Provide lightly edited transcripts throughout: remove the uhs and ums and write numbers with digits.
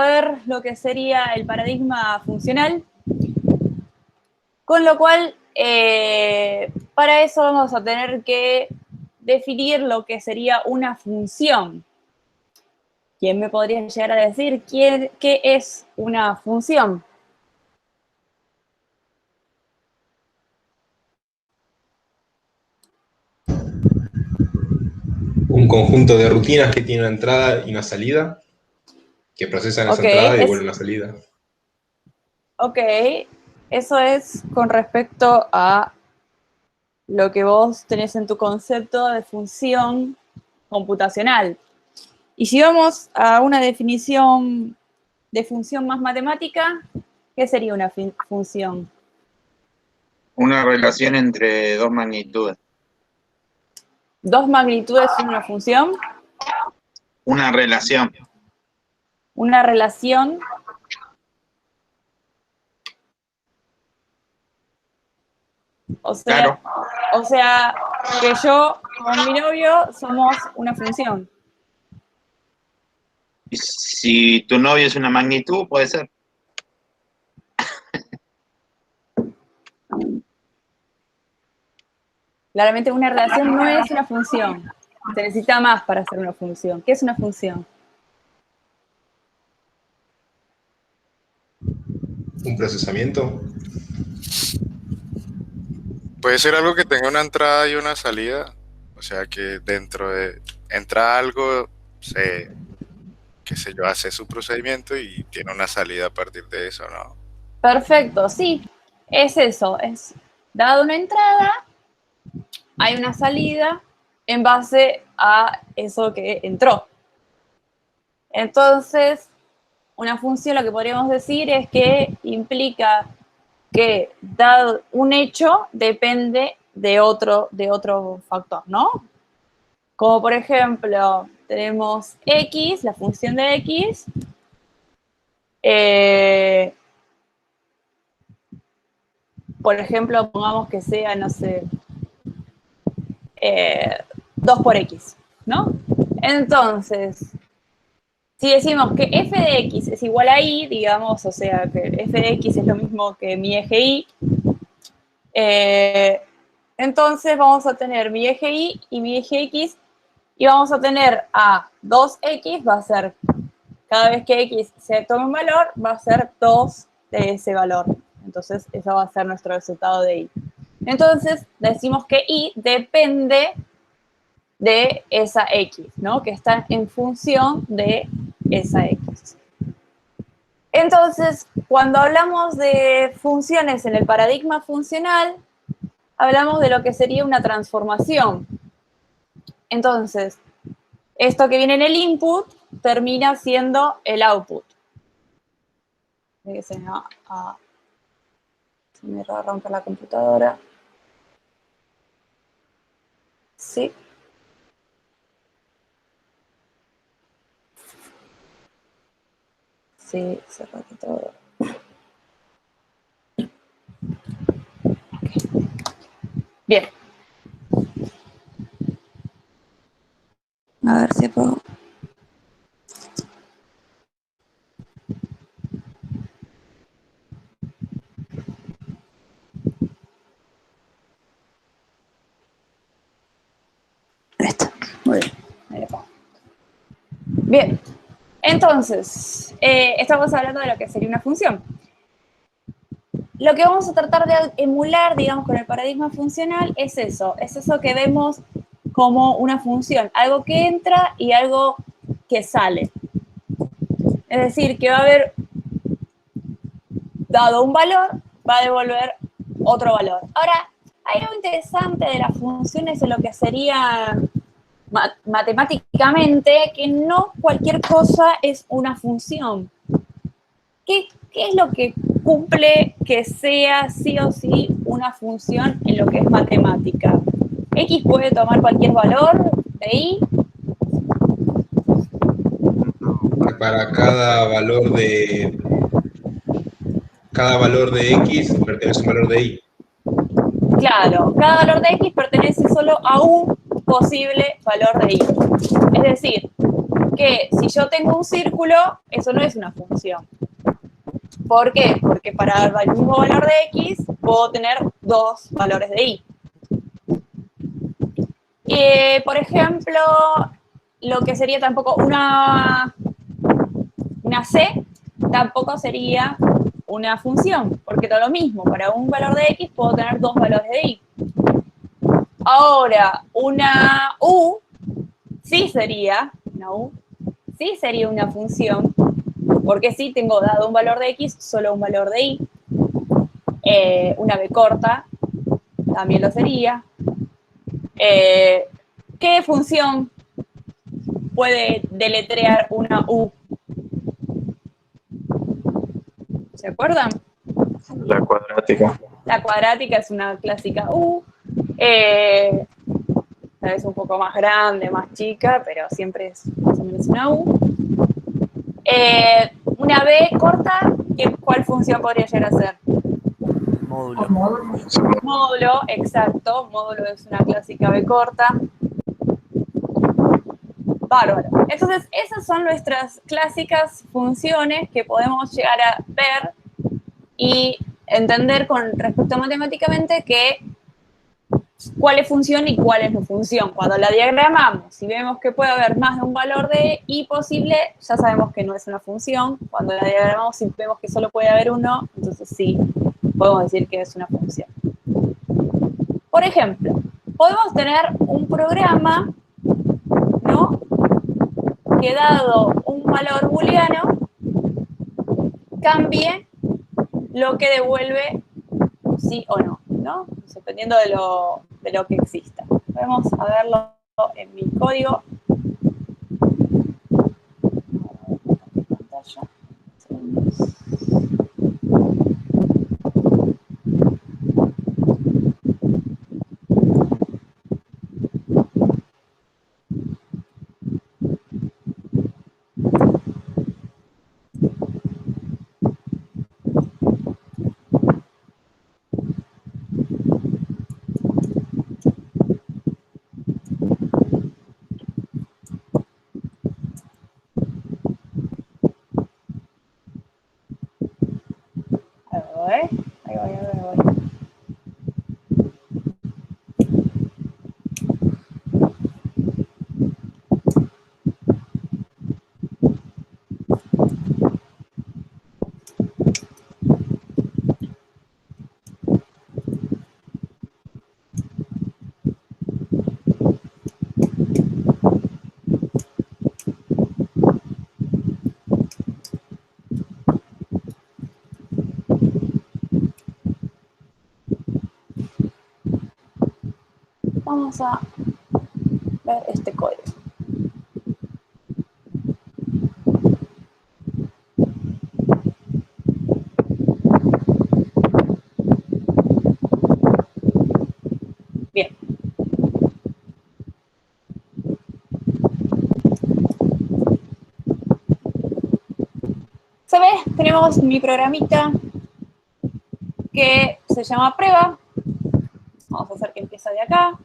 ver lo que sería el paradigma funcional, con lo cual, para eso vamos a tener que definir lo que sería una función. ¿Quién me podría llegar a decir qué es una función? Un conjunto de rutinas que tiene una entrada y una salida, que procesan esa Ok, entrada y devuelven la salida. ok, eso es con respecto a lo que vos tenés en tu concepto de función computacional. Y si vamos a una definición de función más matemática, ¿qué sería una función? Una relación entre dos magnitudes. ¿Dos magnitudes son una función? Una relación. Una relación. Claro. O sea, que yo con mi novio somos una función. Y si tu novio es una magnitud, puede ser. Claramente una relación no es una función. Se necesita más para ser una función. ¿Qué es una función? Un procesamiento. Puede ser algo que tenga una entrada y una salida. O sea, que dentro de entra algo, qué sé yo, hace su procedimiento y tiene una salida a partir de eso, ¿no? Perfecto, sí. Es eso. Es dado una entrada, hay una salida en base a eso que entró. Entonces, una función, lo que podríamos decir es que implica que dado un hecho depende de otro factor, ¿no? Como por ejemplo, tenemos x, la función de x, por ejemplo, pongamos que sea, no sé, 2 por x, ¿no? Entonces, si decimos que f de x es igual a y, digamos, o sea, que f de x es lo mismo que mi eje y, entonces vamos a tener mi eje y mi eje x, y vamos a tener a 2x, va a ser, cada vez que x se tome un valor, va a ser 2 de ese valor. Entonces, eso va a ser nuestro resultado de y. Entonces, decimos que y depende de esa x, ¿no? Que está en función de esa x. Entonces, cuando hablamos de funciones en el paradigma funcional, hablamos de lo que sería una transformación. Entonces, esto que viene en el input termina siendo el output. Se me va a romper la computadora. Sí. Sí, se rompe todo. Okay. Bien. A ver si puedo. Listo. Muy bien. Ahí le pongo. Bien. Entonces, estamos hablando de lo que sería una función. Lo que vamos a tratar de emular, digamos, con el paradigma funcional es eso que vemos como una función, algo que entra y algo que sale. Es decir, que va a haber, dado un valor, va a devolver otro valor. Ahora, hay algo interesante de las funciones en lo que sería matemáticamente, que no cualquier cosa es una función. ¿Qué es lo que cumple que sea sí o sí una función en lo que es matemática? X puede tomar cualquier valor de y. Para cada valor de x pertenece a un valor de y. Claro, cada valor de x pertenece solo a un posible valor de y. Es decir, que si yo tengo un círculo, eso no es una función. ¿Por qué? Porque para el mismo valor de x puedo tener dos valores de y. Por ejemplo, lo que sería tampoco una c, tampoco sería una función, porque todo lo mismo, para un valor de x puedo tener dos valores de y. Ahora, una u sí sería una función, porque sí tengo dado un valor de x, solo un valor de y. Una b corta también lo sería. ¿Qué función puede deletrear una u? ¿Se acuerdan? La cuadrática. La cuadrática es una clásica u. Tal vez un poco más grande, más chica, pero siempre es más o menos una u. Una b corta, ¿cuál función podría llegar a ser? Módulo. Módulo, exacto. Módulo es una clásica b corta. Bárbaro. Entonces, esas son nuestras clásicas funciones que podemos llegar a ver y entender con respecto a matemáticamente cuál es función y cuál es no función. Cuando la diagramamos y vemos que puede haber más de un valor de y posible, ya sabemos que no es una función. Cuando la diagramamos y vemos que solo puede haber uno, entonces sí, podemos decir que es una función. Por ejemplo, podemos tener un programa, ¿no?, que dado un valor booleano, cambie lo que devuelve sí o no, ¿no? Dependiendo de lo que exista. Vamos a verlo en mi código. Ahí voy. Vamos a ver este código. Bien. ¿Se ve? Tenemos mi programita que se llama prueba. Vamos a hacer que empiece de acá.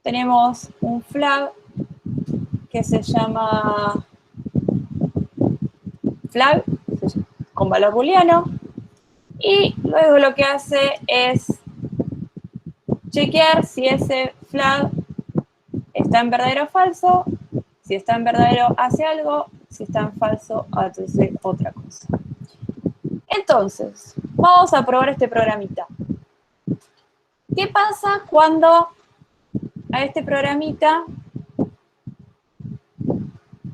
Tenemos un flag que se llama flag con valor booleano, y luego lo que hace es chequear si ese flag está en verdadero o falso. Si está en verdadero hace algo, si está en falso hace otra cosa. Entonces, vamos a probar este programita. ¿Qué pasa cuando a este programita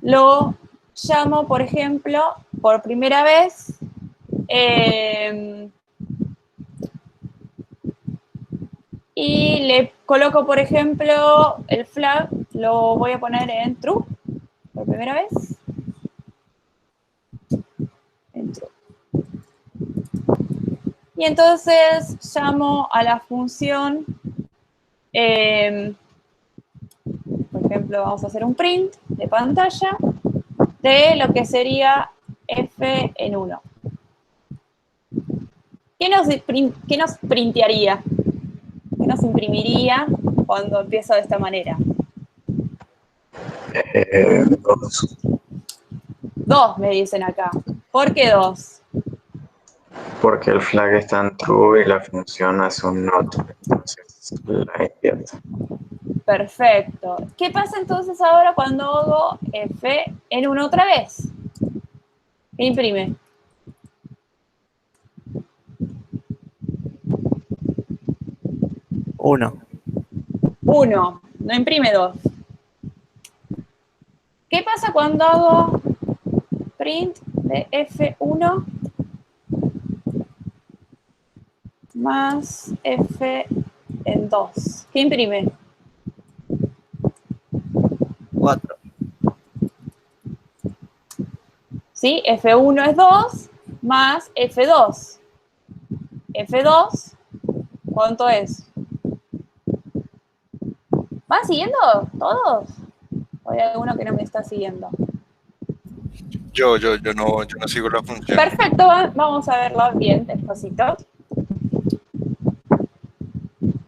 lo llamo, por ejemplo, por primera vez y le coloco, por ejemplo, el flag, lo voy a poner en true, por primera vez, en true. Y entonces llamo a la función, por ejemplo, vamos a hacer un print de pantalla de lo que sería f en 1. ¿Qué nos printearía? ¿Qué nos imprimiría cuando empiezo de esta manera? 2. 2 me dicen acá. ¿Por qué 2? Porque el flag está en true y la función hace un not. Entonces la invierto. Perfecto. ¿Qué pasa entonces ahora cuando hago F en 1 otra vez? ¿Qué imprime? 1. 1. No imprime 2. ¿Qué pasa cuando hago print de F1 más F en 2? ¿Qué imprime? 4. ¿Sí? F1 es 2 más F2. F2, ¿cuánto es? ¿Van siguiendo todos? ¿O hay alguno que no me está siguiendo? Yo no sigo la función. Perfecto, vamos a verlo bien, despacito.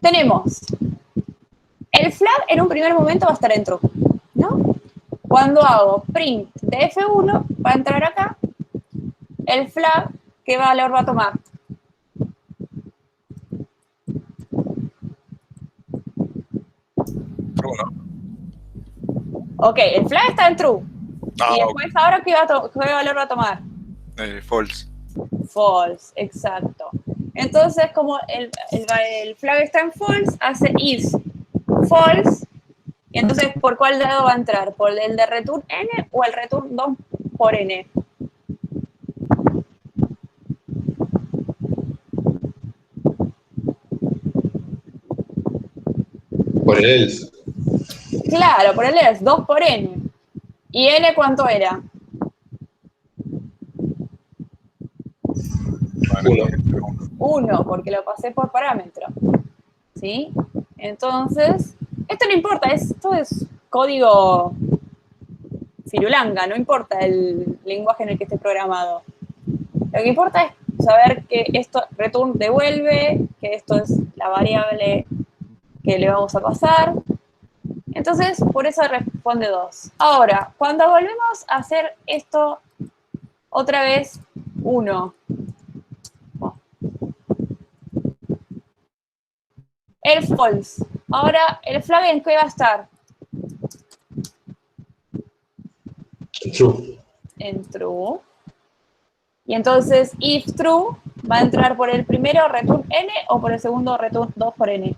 Tenemos el flag en un primer momento va a estar en true, ¿no? Cuando hago print de F1, va a entrar acá el flag, ¿qué valor va a tomar? True, ¿no? Ok, el flag está en true. Ah, Y después, ¿ahora qué valor va a tomar? false. False, exacto. Entonces, como el flag está en false, hace is false. Y entonces, ¿por cuál lado va a entrar? ¿Por el de return n o el return 2 por n? Por el else. Claro, por el else, 2 por n. ¿Y n cuánto era? 1, porque lo pasé por parámetro. ¿Sí? Entonces, esto no importa, esto es código firulanga, no importa el lenguaje en el que esté programado. Lo que importa es saber que esto return devuelve, que esto es la variable que le vamos a pasar. Entonces, por eso responde 2. Ahora, cuando volvemos a hacer esto otra vez 1. El false. Ahora, el flag en qué va a estar? True. En true. Y entonces, if true, va a entrar por el primero return n o por el segundo return 2 por n.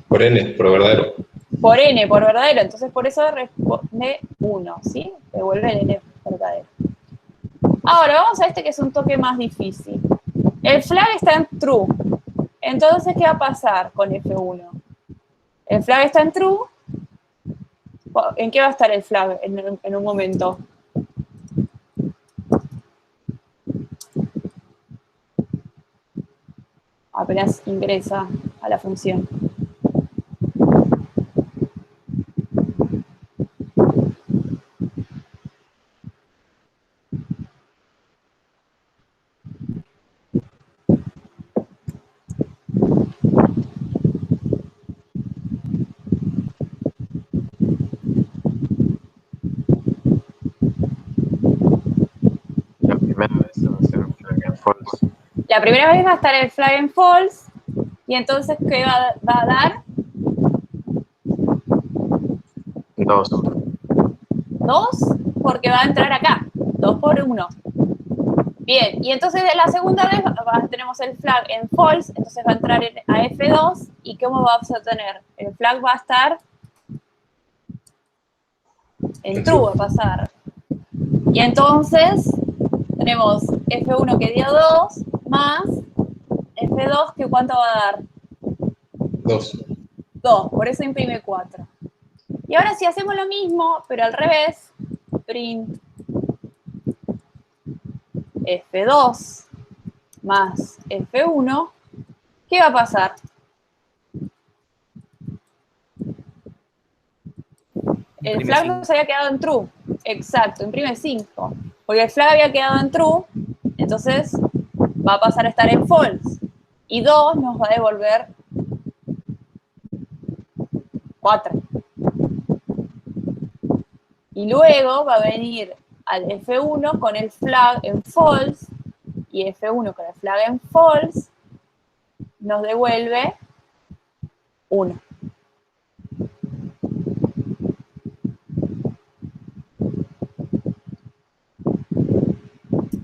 Por n, por verdadero. Por n, por verdadero. Entonces, por eso responde 1, ¿sí? Devuelve el n verdadero. Ahora, vamos a este que es un toque más difícil. El flag está en true. Entonces, ¿qué va a pasar con F1? El flag está en true. ¿En qué va a estar el flag en un momento? Apenas ingresa a la función. La primera vez va a ser un flag en false. La primera vez va a estar el flag en false. Y entonces, ¿qué va a dar? 2. 2, porque va a entrar acá. 2 por 1. Bien, y entonces de la segunda vez tenemos el flag en false, entonces va a entrar a F2. ¿Y cómo vamos a tener? El flag va a estar en true, va a pasar. Y entonces tenemos F1 que dio 2 más F2 que ¿cuánto va a dar? 2. 2, por eso imprime 4. Y ahora si hacemos lo mismo, pero al revés, print F2 más F1, ¿qué va a pasar? El flag no se había quedado en true. Exacto, imprime 5. Porque el flag había quedado en true, entonces va a pasar a estar en false. Y 2 nos va a devolver 4. Y luego va a venir al F1 con el flag en false, y F1 con el flag en false nos devuelve 1.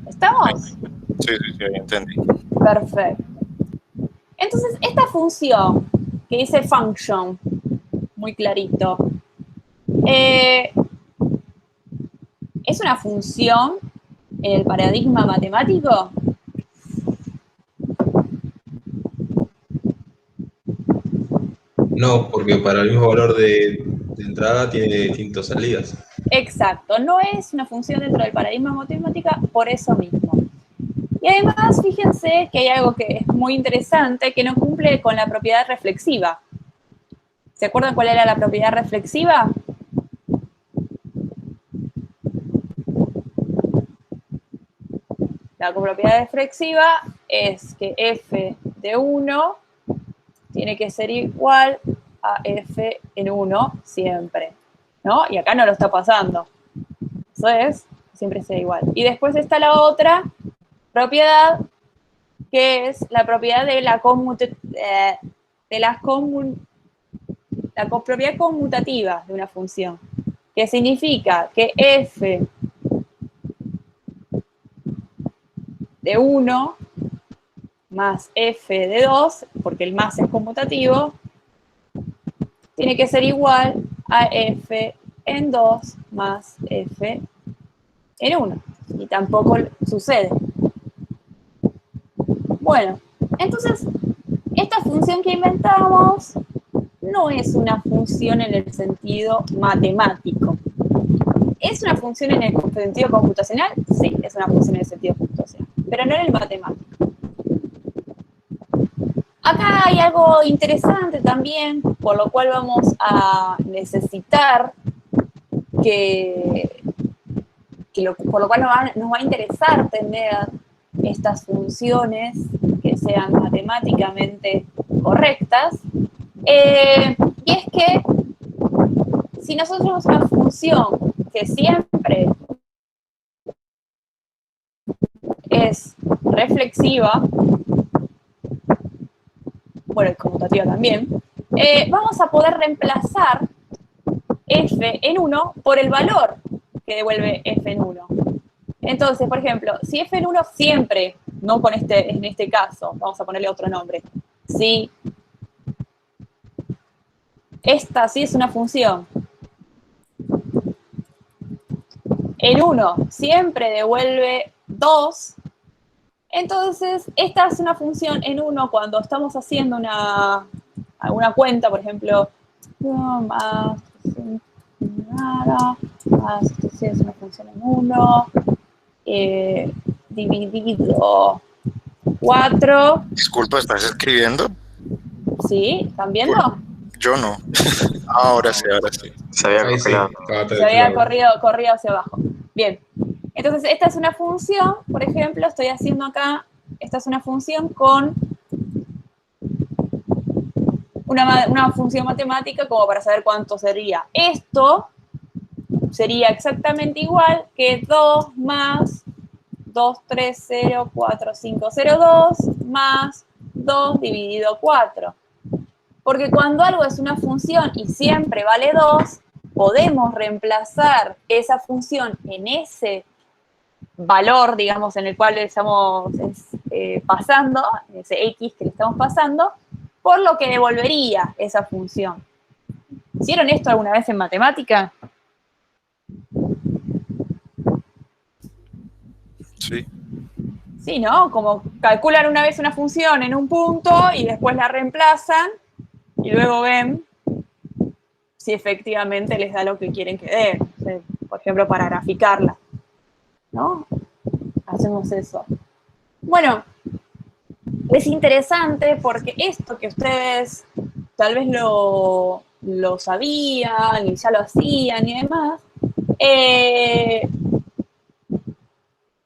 ¿Estamos? Sí, sí, entendí. Perfecto. Entonces, esta función que dice function, muy clarito, ¿es una función en el paradigma matemático? No, porque para el mismo valor de entrada tiene distintas salidas. Exacto, no es una función dentro del paradigma matemático por eso mismo. Y además, fíjense que hay algo que es muy interesante, que no cumple con la propiedad reflexiva. ¿Se acuerdan cuál era la propiedad reflexiva? La propiedad reflexiva es que f de 1 tiene que ser igual a f en 1 siempre, ¿no? Y acá no lo está pasando. Eso es, siempre sea igual. Y después está la otra propiedad, que es la propiedad de la propiedad conmutativa de una función, que significa que f de 1 más f de 2, porque el más es conmutativo, tiene que ser igual a f en 2 más f en 1. Y tampoco sucede. Bueno, entonces, esta función que inventamos no es una función en el sentido matemático. ¿Es una función en el sentido computacional? Sí, es una función en el sentido computacional, pero no en el matemático. Acá hay algo interesante también, por lo cual vamos a necesitar por lo cual nos va a interesar tener estas funciones que sean matemáticamente correctas. Y es que si nosotros tenemos una función que siempre es reflexiva, bueno, y conmutativa también, vamos a poder reemplazar f en 1 por el valor que devuelve f en 1. Entonces, por ejemplo, si f en 1 siempre, no con en este caso, vamos a ponerle otro nombre, si esta sí es una función en 1 siempre devuelve 2, entonces esta es una función en 1 cuando estamos haciendo alguna cuenta, por ejemplo, más nada, más esto sí es una función en 1, dividido 4. Disculpa, ¿estás escribiendo? ¿Sí? ¿Están viendo? Yo no. Ahora sí, ahora sí. Se había Ahí sí, congelado. Se había corrido hacia abajo. Bien. Entonces, esta es una función, por ejemplo, estoy haciendo acá, esta es una función con una función matemática como para saber cuánto sería. Esto sería exactamente igual que 2 más 2304502 más 2 dividido 4. Porque cuando algo es una función y siempre vale 2, podemos reemplazar esa función en ese valor, digamos, en el cual le estamos pasando, ese x que le estamos pasando, por lo que devolvería esa función. ¿Hicieron esto alguna vez en matemática? Sí. Sí, ¿no? Como calculan una vez una función en un punto y después la reemplazan y luego ven si efectivamente les da lo que quieren que dé. O sea, por ejemplo, para graficarla, ¿no? Hacemos eso. Bueno, es interesante porque esto que ustedes tal vez lo sabían y ya lo hacían y demás,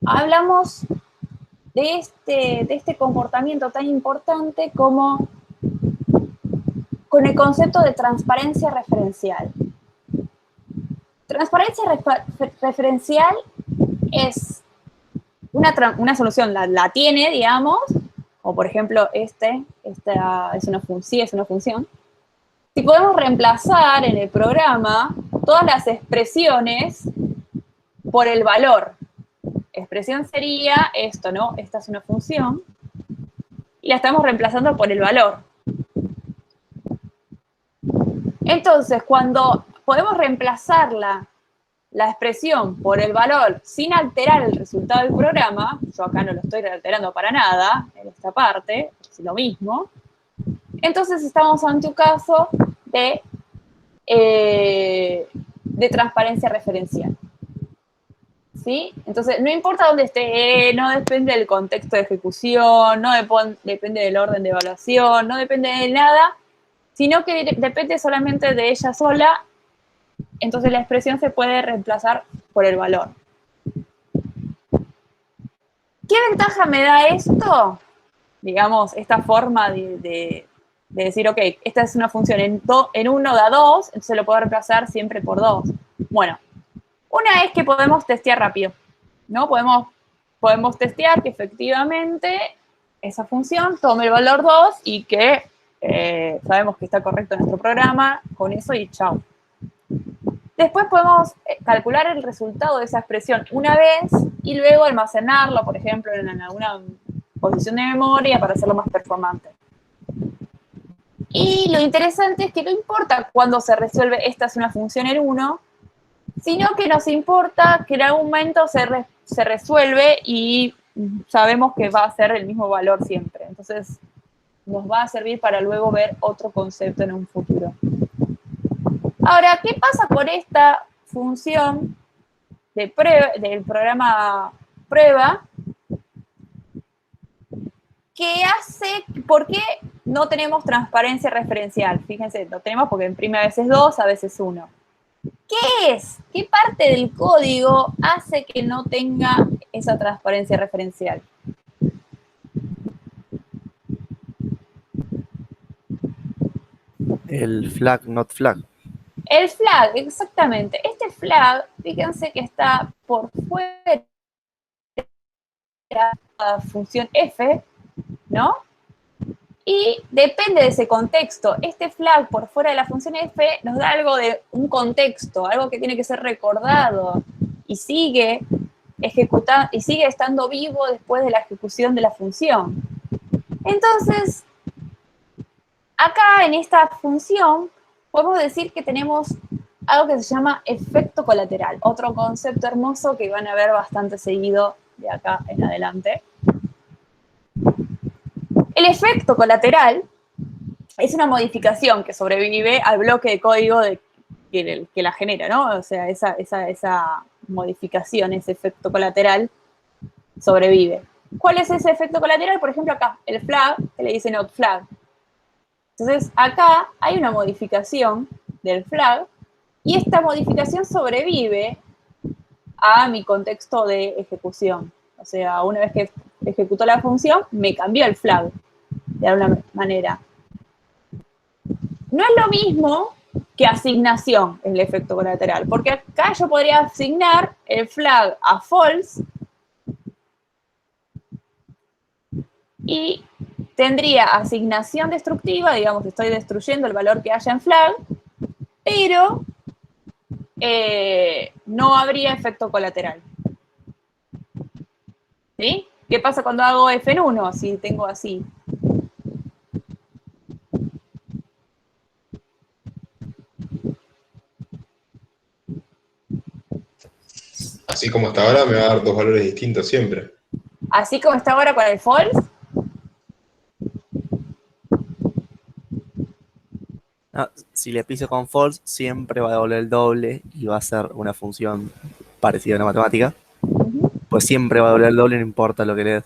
hablamos este comportamiento tan importante como con el concepto de transparencia referencial. Transparencia referencial es una solución, la tiene, digamos, o por ejemplo, esta es una función. Si podemos reemplazar en el programa todas las expresiones por el valor. Expresión sería esto, ¿no? Esta es una función. Y la estamos reemplazando por el valor. Entonces, cuando podemos reemplazar la expresión por el valor sin alterar el resultado del programa, yo acá no lo estoy alterando para nada, en esta parte, es lo mismo, entonces estamos ante un caso de transparencia referencial. ¿Sí? Entonces, no importa dónde esté, no depende del contexto de ejecución, no depende del orden de evaluación, no depende de nada, sino que depende solamente de ella sola, entonces la expresión se puede reemplazar por el valor. ¿Qué ventaja me da esto? Digamos, esta forma de decir, ok, esta es una función en 1 da 2, entonces lo puedo reemplazar siempre por 2. Bueno, una es que podemos testear rápido, ¿no? Podemos testear que efectivamente esa función tome el valor 2 y que sabemos que está correcto en nuestro programa, con eso y chao. Después podemos calcular el resultado de esa expresión una vez y luego almacenarlo, por ejemplo, en alguna posición de memoria para hacerlo más performante. Y lo interesante es que no importa cuándo se resuelve esta es una función en 1, sino que nos importa que en algún momento se resuelve y sabemos que va a ser el mismo valor siempre. Entonces, nos va a servir para luego ver otro concepto en un futuro. Ahora, ¿qué pasa con esta función del programa prueba? ¿Por qué no tenemos transparencia referencial? Fíjense, lo tenemos porque imprime a veces 2, a veces 1. ¿Qué es? ¿Qué parte del código hace que no tenga esa transparencia referencial? El flag, not flag. El flag, exactamente. Este flag, fíjense que está por fuera de la función f, ¿no? Y depende de ese contexto. Este flag por fuera de la función f nos da algo de un contexto, algo que tiene que ser recordado y sigue ejecutando y sigue estando vivo después de la ejecución de la función. Entonces, acá en esta función podemos decir que tenemos algo que se llama efecto colateral, otro concepto hermoso que van a ver bastante seguido de acá en adelante. El efecto colateral es una modificación que sobrevive al bloque de código que la genera, ¿no? O sea, esa modificación, ese efecto colateral, sobrevive. ¿Cuál es ese efecto colateral? Por ejemplo, acá, el flag, que le dice not flag. Entonces, acá hay una modificación del flag, y esta modificación sobrevive a mi contexto de ejecución. O sea, una vez que ejecutó la función, me cambió el flag, de alguna manera. No es lo mismo que asignación, el efecto colateral, porque acá yo podría asignar el flag a false y tendría asignación destructiva, digamos, estoy destruyendo el valor que haya en flag, pero no habría efecto colateral. ¿Sí? ¿Qué pasa cuando hago f en 1? Si tengo así. Así como está ahora, me va a dar dos valores distintos siempre. Así como está ahora con el false. Ah, si le piso con false, siempre va a devolver el doble y va a ser una función parecida a una matemática. Pues siempre va a devolver el doble, no importa lo que le des.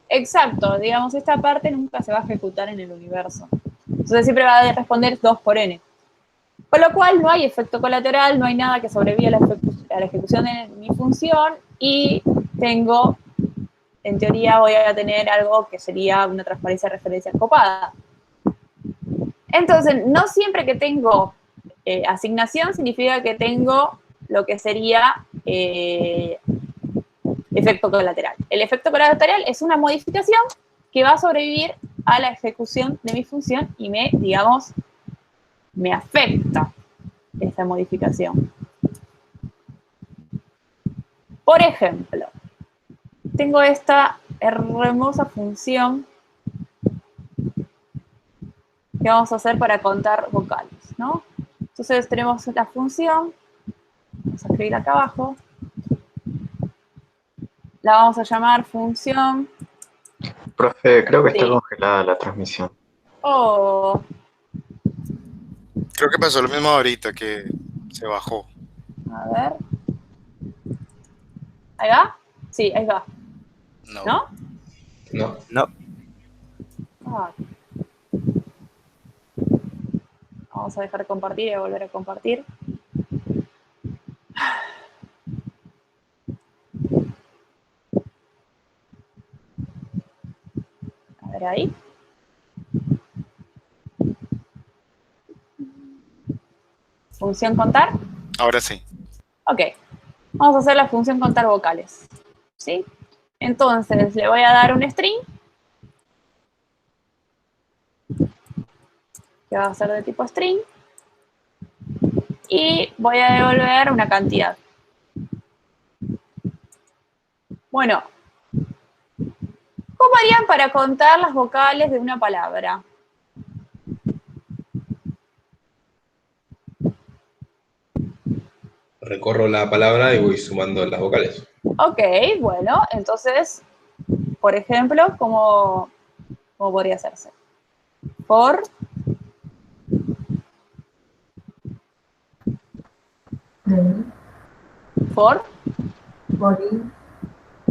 Exacto, digamos, esta parte nunca se va a ejecutar en el universo. Entonces siempre va a responder 2 por n. Con lo cual no hay efecto colateral, no hay nada que sobreviva a la ejecución de mi función y tengo en teoría voy a tener algo que sería una transparencia de referencia copada. Entonces, no siempre que tengo asignación significa que tengo lo que sería efecto colateral. El efecto colateral es una modificación que va a sobrevivir a la ejecución de mi función y digamos, me afecta esa modificación. Por ejemplo, tengo esta hermosa función que vamos a hacer para contar vocales, ¿no? Entonces tenemos la función, vamos a escribir acá abajo, la vamos a llamar función. Profe, creo que está Sí. congelada la transmisión. Oh, Creo que pasó lo mismo ahorita, que se bajó. a ver. ¿Ahí va? Sí, ahí va. No. ¿No? No. No, Ah. Vamos a dejar de compartir y a volver a compartir. A ver ahí. Función contar. Ahora sí. Ok. Vamos a hacer la función contar vocales. ¿Sí? Entonces, le voy a dar un string. Que va a ser de tipo string. Y voy a devolver una cantidad. Bueno. ¿Cómo harían para contar las vocales de una palabra? Recorro la palabra y voy sumando las vocales. Ok, bueno, entonces, por ejemplo, ¿cómo podría hacerse? For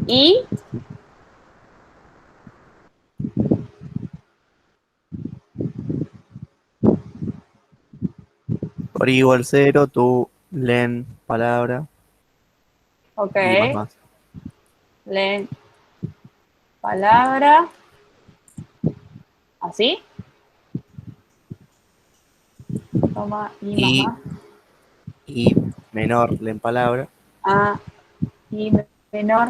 y por i igual 0, tú len palabra ok, y más. leen palabra, así, toma y más, Y menor len palabra. a y menor,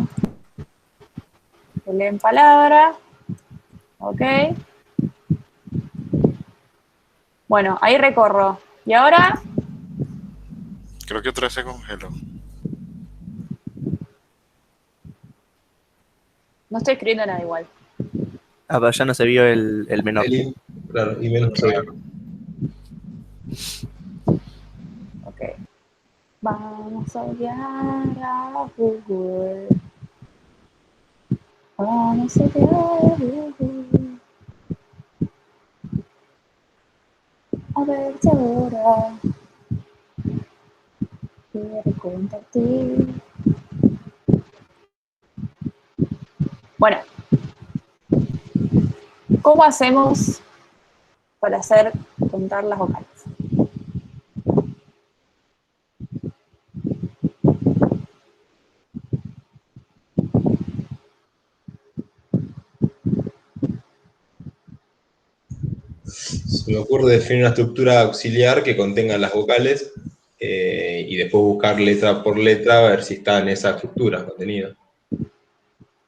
leen palabra, ok. Bueno, ahí recorro. Y ahora, Creo que otra vez se congeló. no estoy escribiendo nada igual. Ah, pero ya no se vio el menor. Claro, y menos sabía. Ok. Vamos a enviar a Google. Vamos a enviar a Google. A ver si ahora quiere compartir. Bueno, ¿cómo hacemos para contar las vocales? Se me ocurre definir una estructura auxiliar que contenga las vocales y después buscar letra por letra a ver si está en esa estructura contenida.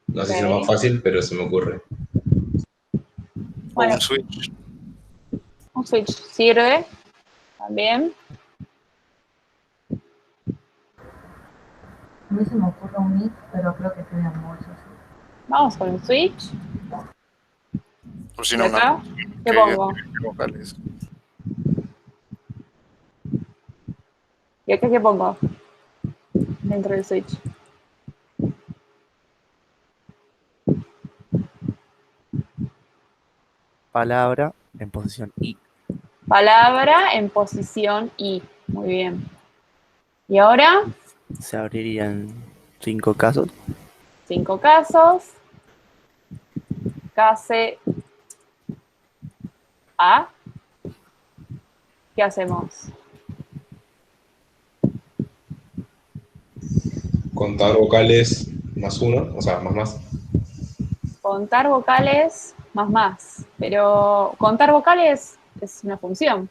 No sé si es lo más fácil, pero se me ocurre. Bueno, O un switch. un switch sirve también. A mí se me ocurre un if, pero creo que estoy de almuerzo. Vamos con el switch. O si ¿Y no, acá? una ¿Qué pongo? vocales. ¿Y acá qué pongo? Dentro del switch. Palabra en posición i. Palabra en posición I. Muy bien. Y ahora, Se abrirían 5 casos. 5 casos. Case A. ¿Qué hacemos? Contar vocales más uno, o sea, más. contar vocales más. Pero contar vocales es una función.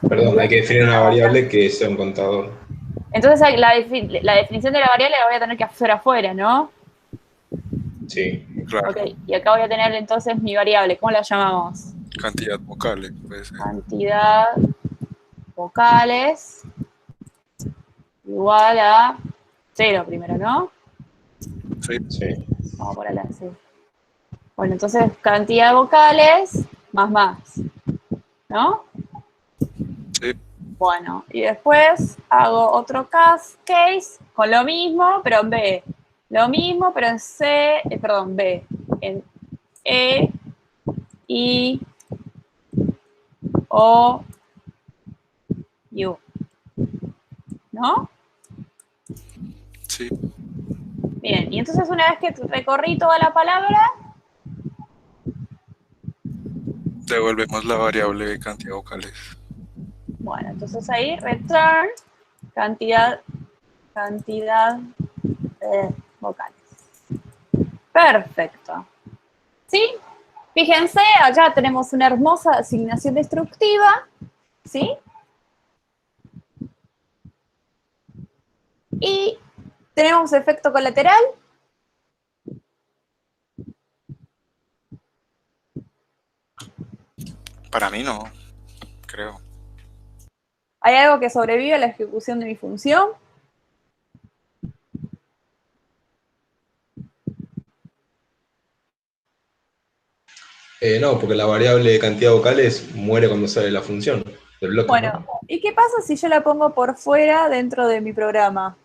Perdón, hay que definir una variable que sea un contador. Entonces la definición de la variable la voy a tener que hacer afuera, ¿no? Sí. Claro, Ok, y acá voy a tener entonces mi variable. ¿Cómo la llamamos? cantidad vocales, puede ser. Cantidad vocales igual a 0 primero, ¿no? Sí, Sí. Vamos a ponerla así. Bueno, entonces cantidad de vocales más, ¿no? sí, Bueno, y después hago otro case con lo mismo, pero en B. Lo mismo, pero en C, perdón, B. En E, I, O, U. ¿No? sí. Bien, y entonces una vez que recorrí toda la palabra, Devolvemos la variable de cantidad vocales. bueno, entonces ahí return cantidad de vocales. Perfecto. ¿Sí? Fíjense, allá tenemos una hermosa asignación destructiva, ¿sí? Y tenemos efecto colateral. Para mí no, creo. ¿Hay algo que sobrevive a la ejecución de mi función? No, porque la variable de cantidad de vocales muere cuando sale la función del bloque, Bueno, ¿no? ¿y qué pasa si yo la pongo por fuera dentro de mi programa?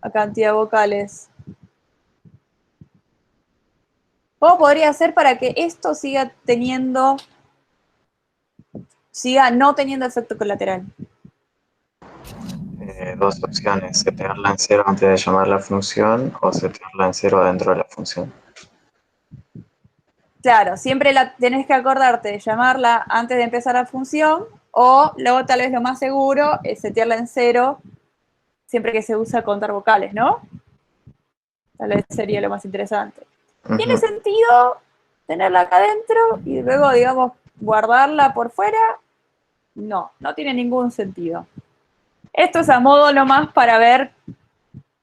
A cantidad de vocales. ¿Cómo podría hacer para que esto siga no teniendo efecto colateral? Dos opciones, setearla en 0 antes de llamar la función o setearla en 0 dentro de la función. Claro, siempre tenés que acordarte de llamarla antes de empezar la función, o luego tal vez lo más seguro es setearla en 0 siempre que se usa contar vocales, ¿no? Tal vez sería lo más interesante. ¿Tiene sentido tenerla acá adentro y luego, digamos, guardarla por fuera? No, no tiene ningún sentido. Esto es a modo nomás para ver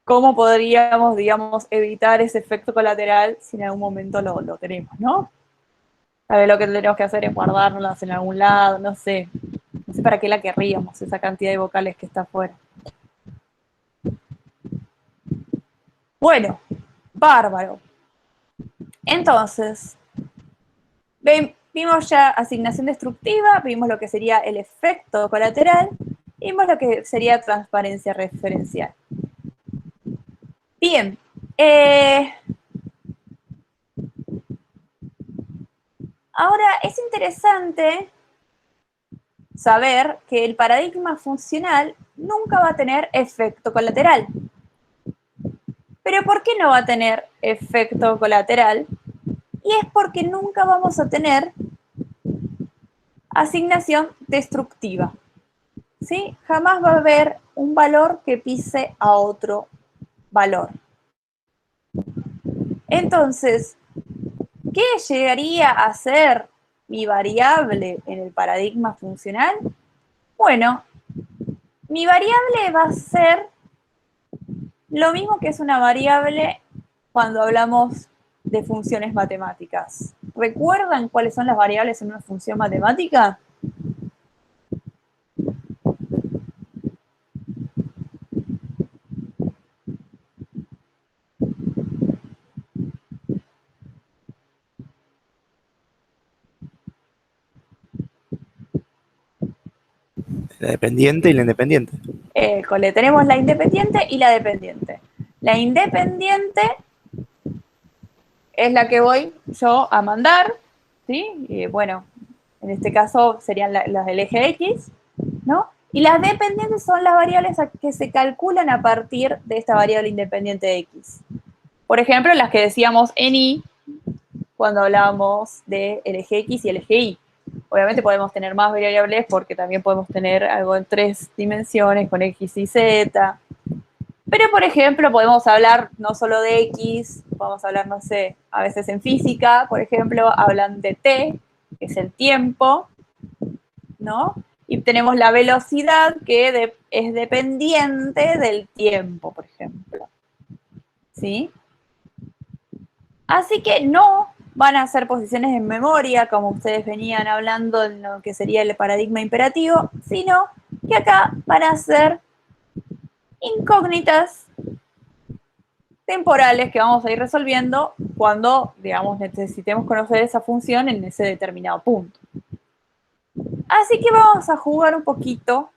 cómo podríamos, digamos, evitar ese efecto colateral si en algún momento lo tenemos, ¿no? A ver, lo que tenemos que hacer es guardarlas en algún lado, no sé. No sé para qué la querríamos, esa cantidad de vocales que está afuera. Bueno, bárbaro. Entonces, vimos ya asignación destructiva, vimos lo que sería el efecto colateral, vimos lo que sería transparencia referencial. Bien. Ahora, es interesante saber que el paradigma funcional nunca va a tener efecto colateral. ¿Pero por qué no va a tener efecto colateral? Y es porque nunca vamos a tener asignación destructiva. ¿Sí? Jamás va a haber un valor que pise a otro valor. Entonces, ¿qué llegaría a ser mi variable en el paradigma funcional? Bueno, mi variable va a ser lo mismo que es una variable cuando hablamos de funciones matemáticas. ¿Recuerdan cuáles son las variables en una función matemática? La dependiente y la independiente. Tenemos la independiente y la dependiente. La independiente es la que voy yo a mandar, ¿sí? Bueno, en este caso serían las del eje X, ¿no? Y las dependientes son las variables que se calculan a partir de esta variable independiente de X. Por ejemplo, las que decíamos en Y cuando hablábamos del eje X y el eje Y. Obviamente podemos tener más variables porque también podemos tener algo en 3 dimensiones con X y Z. Pero, por ejemplo, podemos hablar no solo de X, podemos hablar, no sé, a veces en física, por ejemplo, hablan de T, que es el tiempo, ¿no? Y tenemos la velocidad, que es dependiente del tiempo, por ejemplo. ¿Sí? Así que no van a ser posiciones en memoria, como ustedes venían hablando en lo que sería el paradigma imperativo, sino que acá van a ser incógnitas temporales que vamos a ir resolviendo cuando, digamos, necesitemos conocer esa función en ese determinado punto. Así que vamos a jugar un poquito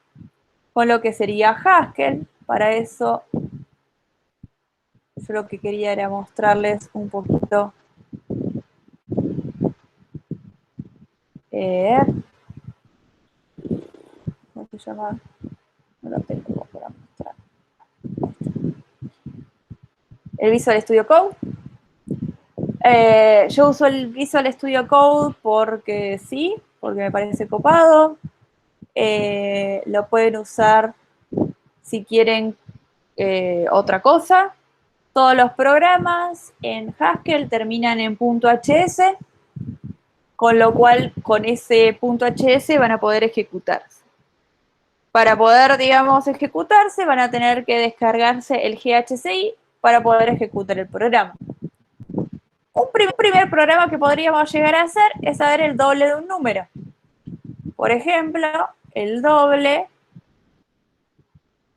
con lo que sería Haskell. Para eso, yo lo que quería era mostrarles un poquito ¿cómo se llama? No lo tengo para mostrar. El Visual Studio Code. Yo uso el Visual Studio Code porque sí, porque me parece copado. Lo pueden usar si quieren otra cosa. Todos los programas en Haskell terminan en .hs, con lo cual con ese .hs van a poder ejecutarse. Para poder, digamos, ejecutarse, van a tener que descargarse el GHCI para poder ejecutar el programa. Un primer programa que podríamos llegar a hacer es saber el doble de un número. Por ejemplo, el doble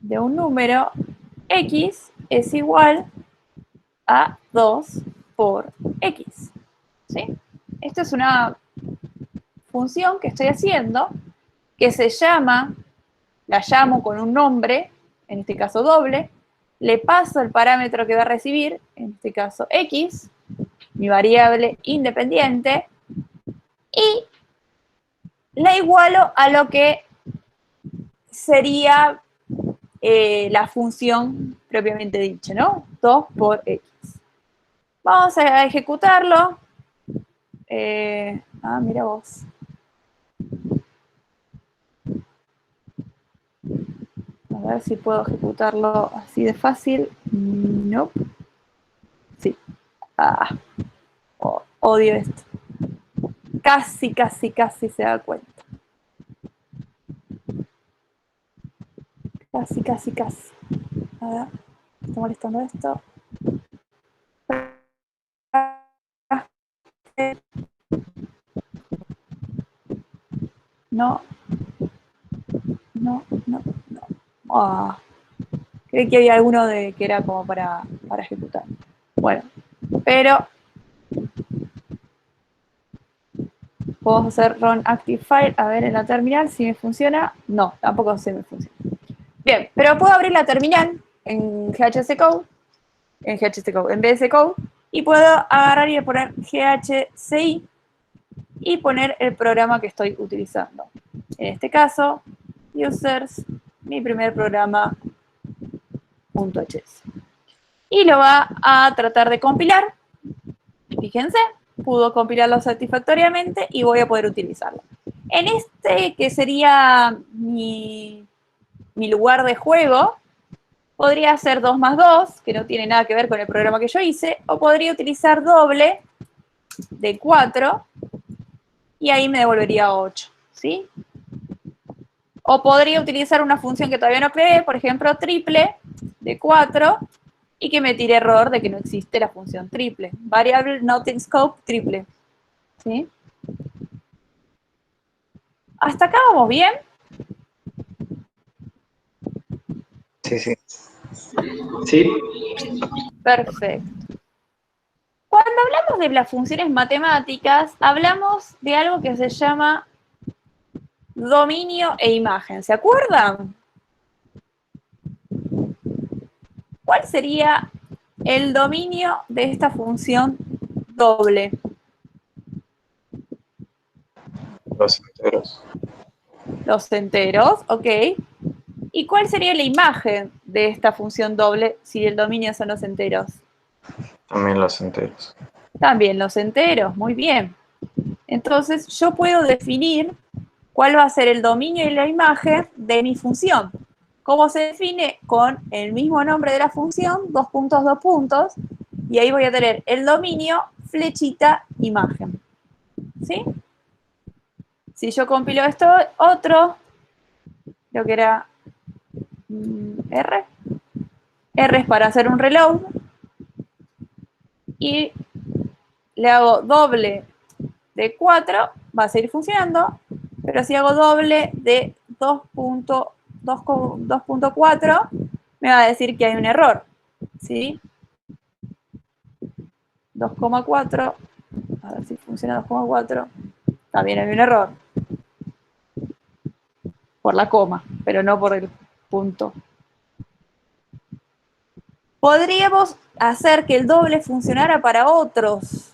de un número X es igual a 2 por X. ¿Sí? Esto es una función que estoy haciendo que se llama, la llamo con un nombre, en este caso doble, le paso el parámetro que va a recibir, en este caso X, mi variable independiente, y la igualo a lo que sería la función propiamente dicha, ¿no? 2 por X. Vamos a ejecutarlo. Mira vos. A ver si puedo ejecutarlo así de fácil. No. Sí. Odio esto. Casi se da cuenta. Casi. A ver, ¿me está molestando esto? No. Creí que había alguno que era como para ejecutar. Bueno, pero puedo hacer run active file, a ver en la terminal si me funciona. No, tampoco se me funciona. Bien, pero puedo abrir la terminal en VS Code, y puedo agarrar y poner GHCI y poner el programa que estoy utilizando. En este caso, users, mi primer programa .hs. Y lo va a tratar de compilar. Fíjense, pudo compilarlo satisfactoriamente y voy a poder utilizarlo. En este, que sería mi lugar de juego, podría ser 2 más 2, que no tiene nada que ver con el programa que yo hice, o podría utilizar doble de 4, y ahí me devolvería 8, ¿sí? O podría utilizar una función que todavía no creé, por ejemplo, triple de 4, y que me tire error de que no existe la función triple. Variable not in scope triple, ¿sí? ¿Hasta acá vamos bien? Sí. Sí. Perfecto. Cuando hablamos de las funciones matemáticas, hablamos de algo que se llama dominio e imagen. ¿Se acuerdan? ¿Cuál sería el dominio de esta función doble? Los enteros. Los enteros, ok. ¿Y cuál sería la imagen de esta función doble si el dominio son los enteros? También los enteros. También los enteros, muy bien. Entonces yo puedo definir cuál va a ser el dominio y la imagen de mi función. ¿Cómo se define? Con el mismo nombre de la función, dos puntos, y ahí voy a tener el dominio, flechita, imagen. ¿Sí? Si yo compilo esto otro, creo que era R. R es para hacer un reload. Y le hago doble de 4, va a seguir funcionando, pero si hago doble de 2.4, me va a decir que hay un error. ¿Sí? 2,4, a ver si funciona 2,4, también hay un error. Por la coma, pero no por el punto. Podríamos hacer que el doble funcionara para otros,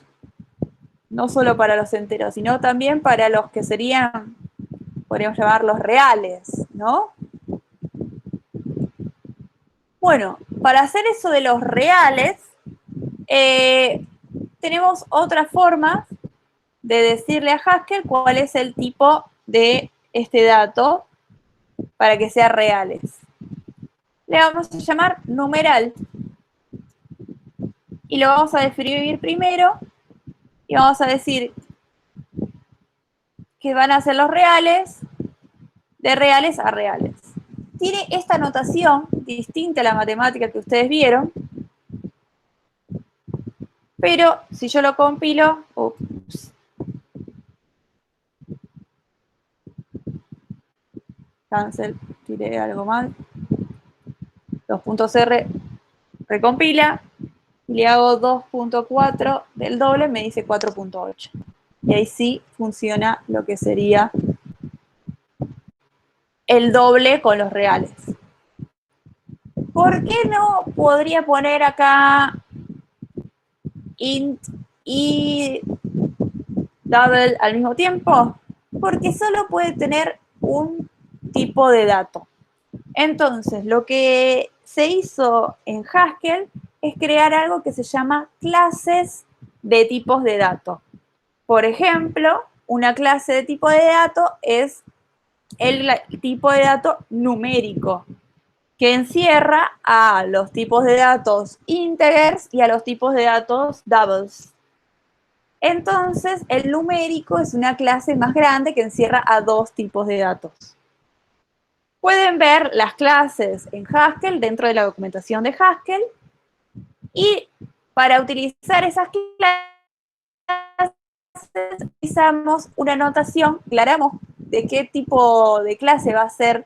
no solo para los enteros, sino también para los que serían, podríamos llamarlos reales, ¿no? Bueno, para hacer eso de los reales, tenemos otra forma de decirle a Haskell cuál es el tipo de este dato para que sea reales. Le vamos a llamar numeral y lo vamos a describir primero y vamos a decir que van a ser los reales de reales a reales. Tiene esta notación distinta a la matemática que ustedes vieron, pero si yo lo compilo, cancel, tiré algo mal, 2.r recompila, y le hago 2.4 del doble, me dice 4.8. Y ahí sí funciona lo que sería el doble con los reales. ¿Por qué no podría poner acá int y double al mismo tiempo? Porque solo puede tener un tipo de dato. Entonces, lo que se hizo en Haskell es crear algo que se llama clases de tipos de datos. Por ejemplo, una clase de tipo de dato es el tipo de dato numérico, que encierra a los tipos de datos integers y a los tipos de datos doubles. Entonces, el numérico es una clase más grande que encierra a dos tipos de datos. Pueden ver las clases en Haskell dentro de la documentación de Haskell, y para utilizar esas clases utilizamos una notación, aclaramos de qué tipo de clase va a ser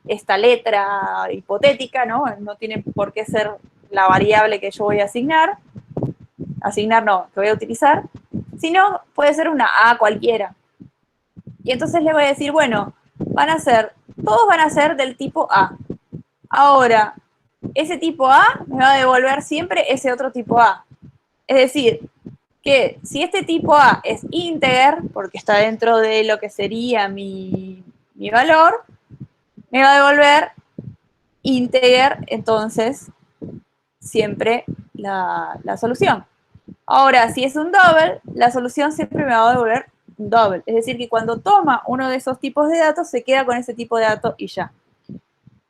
esta letra hipotética, ¿no? No tiene por qué ser la variable que yo voy a asignar. Asignar no, que voy a utilizar. Sino puede ser una A cualquiera. Y entonces le voy a decir, bueno, todos van a ser del tipo A. Ahora, ese tipo A me va a devolver siempre ese otro tipo A. Es decir, que si este tipo A es integer, porque está dentro de lo que sería mi valor, me va a devolver integer, entonces, siempre la solución. Ahora, si es un double, la solución siempre me va a devolver un double. Es decir, que cuando toma uno de esos tipos de datos, se queda con ese tipo de datos y ya.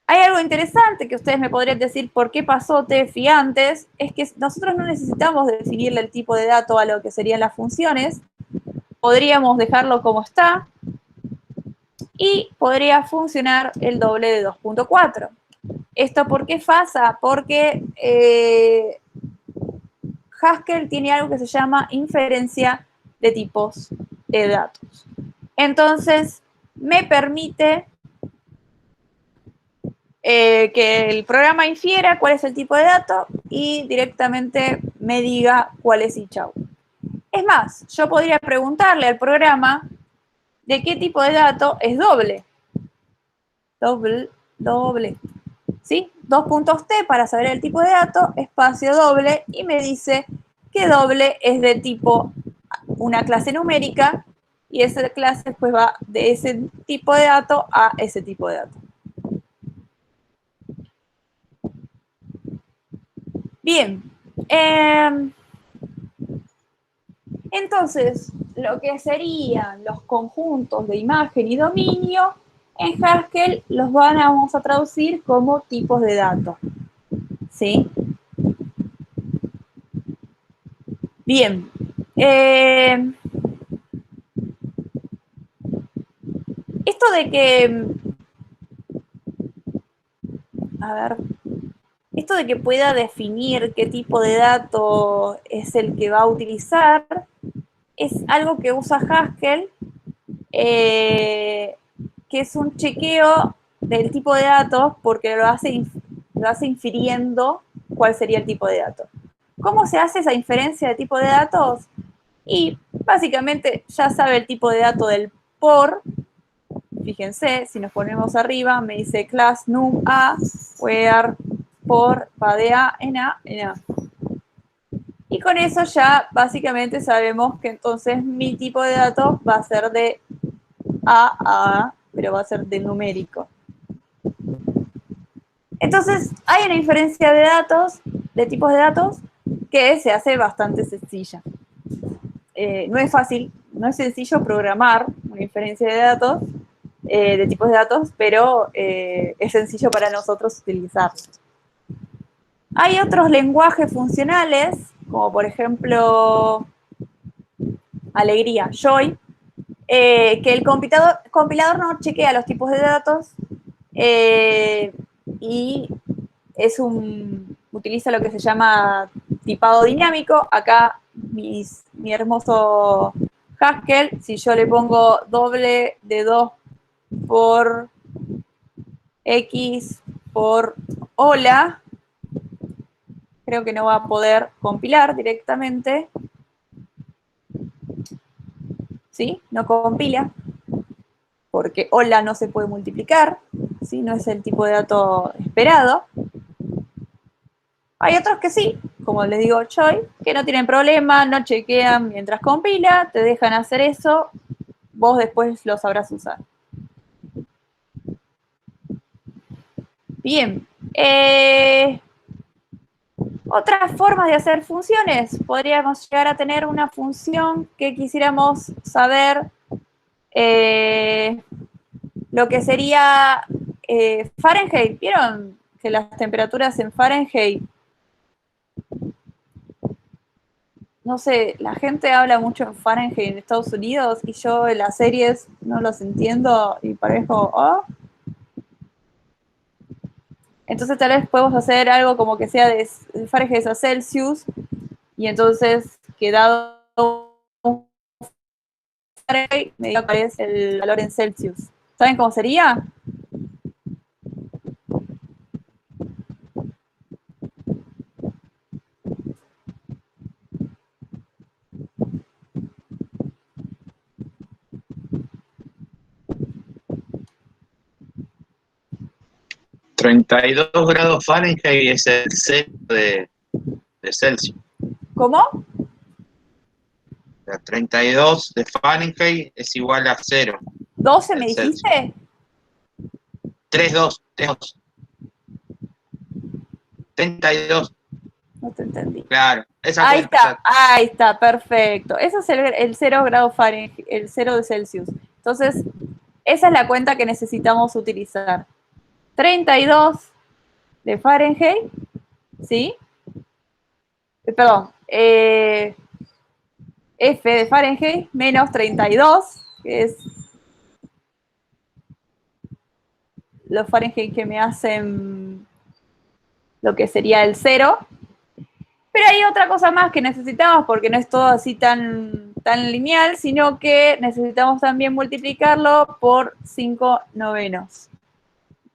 Hay algo interesante que ustedes me podrían decir por qué pasó TFI antes, es que nosotros no necesitamos definirle el tipo de dato a lo que serían las funciones, podríamos dejarlo como está, y podría funcionar el doble de 2.4. ¿Esto por qué pasa? Porque Haskell tiene algo que se llama inferencia de tipos de datos. Entonces, me permite que el programa infiera cuál es el tipo de dato y directamente me diga cuál es y chau. Es más, yo podría preguntarle al programa de qué tipo de dato es doble. Doble. ¿Sí? 2 puntos T para saber el tipo de dato, espacio doble, y me dice que doble es de tipo una clase numérica y esa clase pues va de ese tipo de dato a ese tipo de dato. Bien, entonces lo que serían los conjuntos de imagen y dominio En Haskell los vamos a traducir como tipos de datos. ¿Sí? Bien. Esto de que, a ver, esto de que pueda definir qué tipo de dato es el que va a utilizar, es algo que usa Haskell, que es un chequeo del tipo de datos porque lo hace infiriendo cuál sería el tipo de datos. ¿Cómo se hace esa inferencia de tipo de datos? Y básicamente ya sabe el tipo de dato del por. Fíjense, si nos ponemos arriba, me dice class num a, where por va de a en a en a. Y con eso ya básicamente sabemos que entonces mi tipo de datos va a ser de a, pero va a ser de numérico. Entonces, hay una inferencia de datos, de tipos de datos, que se hace bastante sencilla. No es fácil, no es sencillo programar una inferencia de datos, de tipos de datos, pero es sencillo para nosotros utilizarlo. Hay otros lenguajes funcionales, como por ejemplo Alegría, Joy, que el compilador no chequea los tipos de datos y utiliza lo que se llama tipado dinámico. Acá mi hermoso Haskell, si yo le pongo doble de 2 por X por hola, creo que no va a poder compilar directamente. ¿Sí? No compila, porque hola no se puede multiplicar, ¿sí? No es el tipo de dato esperado. Hay otros que sí, como les digo Choi, que no tienen problema, no chequean mientras compila, te dejan hacer eso, vos después lo sabrás usar. Bien. Otras formas de hacer funciones. Podríamos llegar a tener una función que quisiéramos saber lo que sería Fahrenheit. ¿Vieron que las temperaturas en Fahrenheit? No sé, la gente habla mucho en Fahrenheit en Estados Unidos y yo en las series no los entiendo y parezco, oh. Entonces tal vez podemos hacer algo como que sea de Fahrenheit a Celsius y entonces que dado Fahrenheit me diga cuál es el valor en Celsius. ¿Saben cómo sería? $32 grados Fahrenheit es el cero de Celsius. ¿Cómo? O sea, 32 de Fahrenheit es igual a 0. ¿12 me dijiste? 32. 32. No te entendí. Claro. Esa Ahí está, perfecto. Eso es el 0 grado Fahrenheit, el 0 de Celsius. Entonces, esa es la cuenta que necesitamos utilizar. 32 de Fahrenheit, ¿sí? Perdón, F de Fahrenheit menos 32, que es los Fahrenheit que me hacen lo que sería el 0. Pero hay otra cosa más que necesitamos, porque no es todo así tan lineal, sino que necesitamos también multiplicarlo por 5/9.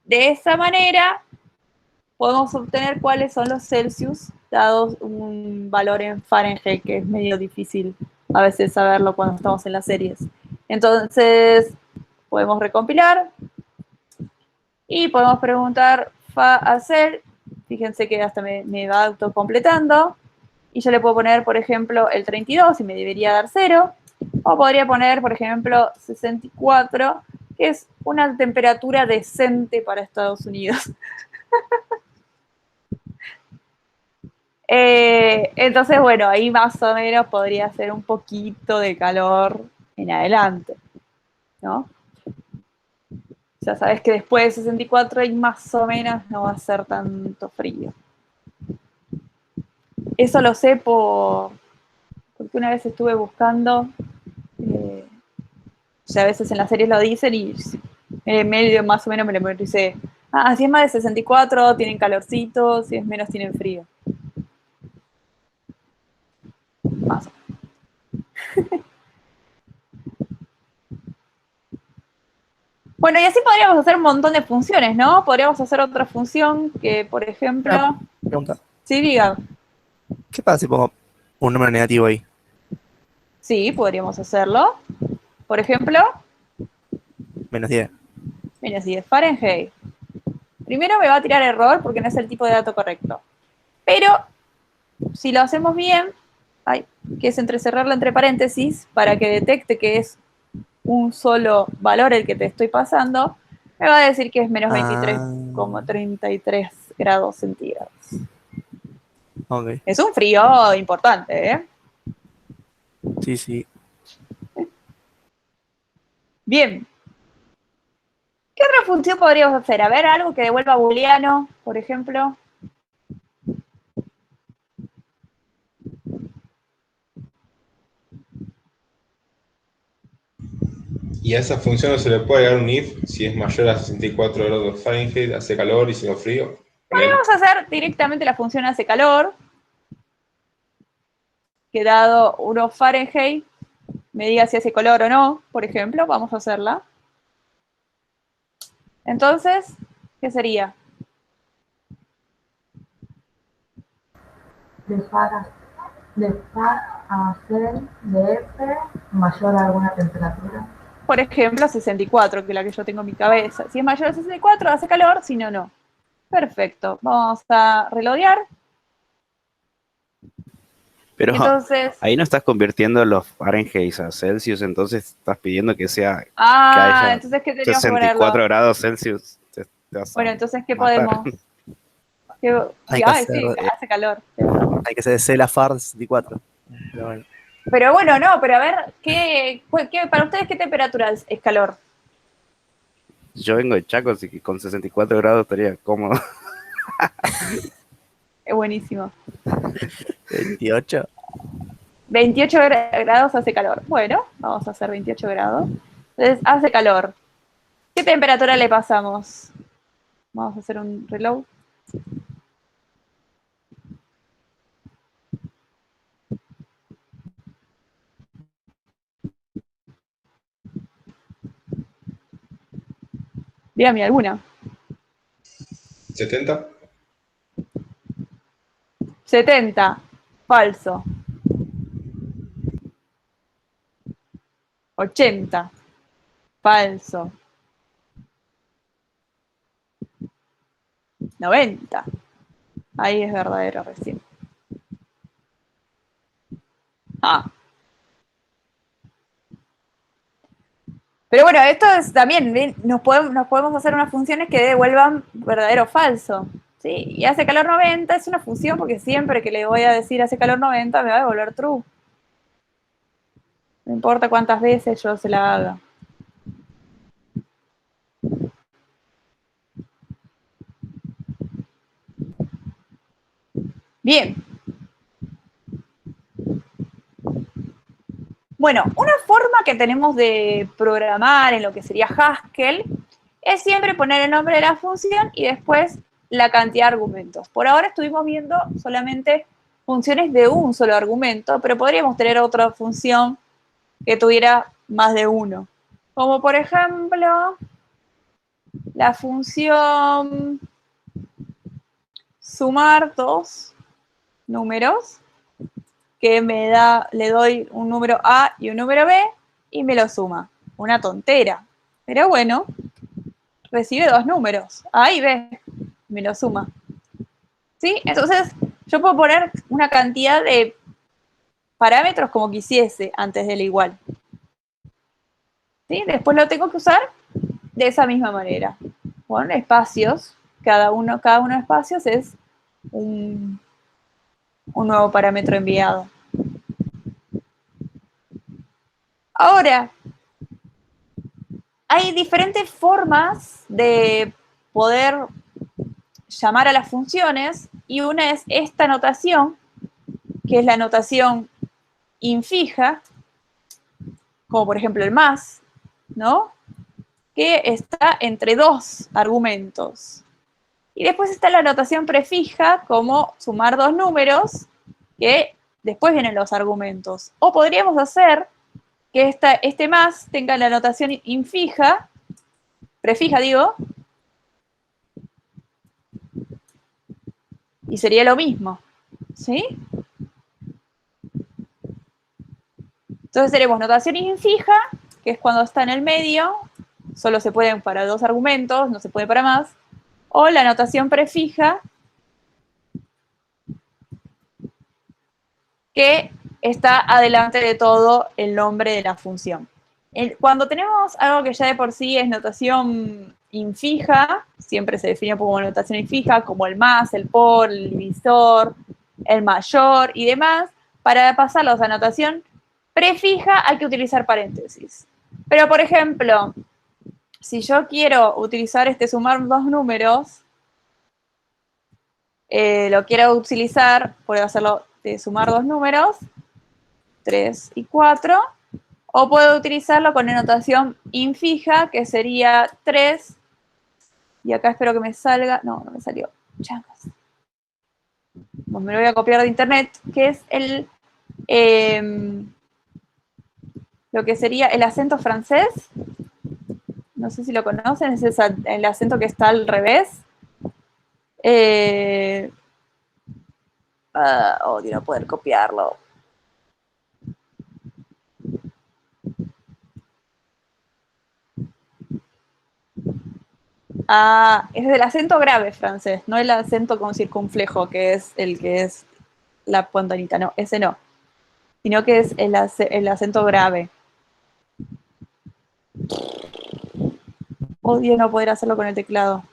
De esa manera podemos obtener cuáles son los Celsius, dados un valor en Fahrenheit, que es medio difícil a veces saberlo cuando estamos en las series. Entonces, podemos recompilar y podemos preguntar fa hacer. Fíjense que hasta me va autocompletando. Y yo le puedo poner, por ejemplo, el 32 y me debería dar 0. O podría poner, por ejemplo, 64, que es una temperatura decente para Estados Unidos. Entonces, bueno, ahí más o menos podría hacer un poquito de calor en adelante, ¿no? Ya sabes que después de 64 y más o menos no va a ser tanto frío. Eso lo sé porque una vez estuve buscando, o sea, a veces en las series lo dicen y medio más o menos me lo memoricé. Ah, si es más de 64 tienen calorcito, si es menos tienen frío. Más o menos. Bueno, y así podríamos hacer un montón de funciones, ¿no? Podríamos hacer otra función que, por ejemplo... Pregunta. Sí, diga. ¿Qué pasa si pongo un número negativo ahí? Sí, podríamos hacerlo. Por ejemplo, -10. menos 10 Fahrenheit. Primero me va a tirar error porque no es el tipo de dato correcto. Pero si lo hacemos bien, que es entrecerrarlo entre paréntesis para que detecte que es un solo valor el que te estoy pasando, me va a decir que es menos 23,33 grados centígrados. Ok. Es un frío importante, ¿eh? Sí, sí. Bien. ¿Qué otra función podríamos hacer? A ver, algo que devuelva booleano, por ejemplo. Y a esa función no se le puede agregar un if si es mayor a 64 grados Fahrenheit, hace calor y si no frío. Podríamos hacer directamente la función hace calor, que dado 1 Fahrenheit me diga si hace calor o no, por ejemplo, vamos a hacerla. Entonces, ¿qué sería? Dejar hacer de F mayor a alguna temperatura. Por ejemplo, 64, que es la que yo tengo en mi cabeza. Si es mayor a 64, hace calor, si no, no. Perfecto. Vamos a relodear. Pero Entonces, ahí no estás convirtiendo los Fahrenheit a Celsius, entonces estás pidiendo que sea que haya entonces, ¿qué tenemos que 64 ponerlo? grados Celsius. Te vas a Bueno, entonces, ¿qué matar. podemos? Hay que hacer, Sí, hace calor. hay que hacer de la FAR 64. Pero bueno. Pero bueno, no, pero a ver, para ustedes qué temperatura es calor? Yo vengo de Chaco, así que con 64 grados estaría cómodo. Es buenísimo. 28. 28 grados hace calor. Bueno, vamos a hacer 28 grados. Entonces, hace calor. ¿Qué temperatura le pasamos? Vamos a hacer un reload. Dígame alguna. 70. 70. Falso. 80. Falso. 90. Ahí es verdadero recién. Pero bueno, esto es también, nos podemos hacer unas funciones que devuelvan verdadero o falso. ¿Sí? Y hace calor 90 es una función porque siempre que le voy a decir hace calor 90 me va a devolver true. No importa cuántas veces yo se la haga. Bien. Bueno, una forma que tenemos de programar en lo que sería Haskell es siempre poner el nombre de la función y después la cantidad de argumentos. Por ahora estuvimos viendo solamente funciones de un solo argumento, pero podríamos tener otra función que tuviera más de uno. Como por ejemplo, la función sumar dos números, que le doy un número A y un número B, y me lo suma. Una tontera. Pero bueno, recibe dos números, A y B, me lo suma. ¿Sí? Entonces, yo puedo poner una cantidad de parámetros como quisiese antes del igual. ¿Sí? Después lo tengo que usar de esa misma manera. Con espacios, cada uno de espacios es un nuevo parámetro enviado. Ahora, hay diferentes formas de poder llamar a las funciones, y una es esta notación, que es la notación infija, como por ejemplo el más, ¿no? Que está entre dos argumentos. Y después está la notación prefija, como sumar dos números, que después vienen los argumentos. O podríamos hacer que este más tenga la notación infija, prefija digo, y sería lo mismo, ¿sí? Entonces tenemos notación infija, que es cuando está en el medio, solo se pueden para dos argumentos, no se puede para más, o la notación prefija, que está adelante de todo el nombre de la función. Cuando tenemos algo que ya de por sí es notación infija, siempre se define como notación infija, como el más, el por, el divisor, el mayor y demás, para pasarlos a notación prefija hay que utilizar paréntesis. Pero, por ejemplo, si yo quiero utilizar sumar dos números, lo quiero utilizar, puedo hacerlo de sumar dos números, 3 y 4, o puedo utilizarlo con la notación infija, que sería 3, y acá espero que me salga, no me salió, changos. Pues me lo voy a copiar de internet, que es lo que sería el acento francés. No sé si lo conocen, es el acento que está al revés. Odio no poder copiarlo. Es el acento grave francés, no el acento con circunflejo, que es el que es la pontanita, no, ese no. Sino que es el acento grave. Odio no poder hacerlo con el teclado.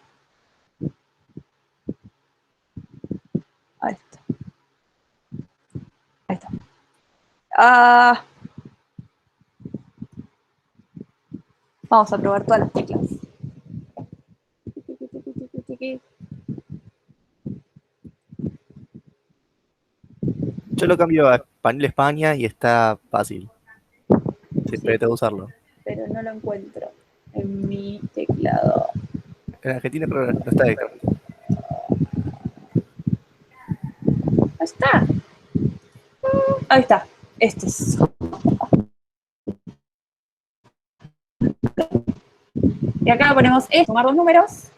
Ahí está. Ahí está. Vamos a probar todas las teclas. Yo lo cambio a Español España y está fácil. Siempre tengo que usarlo. Pero no lo encuentro en mi teclado. En Argentina pero no está de cambio. Ahí está. Ahí está. Este es. Y acá ponemos sumar dos números.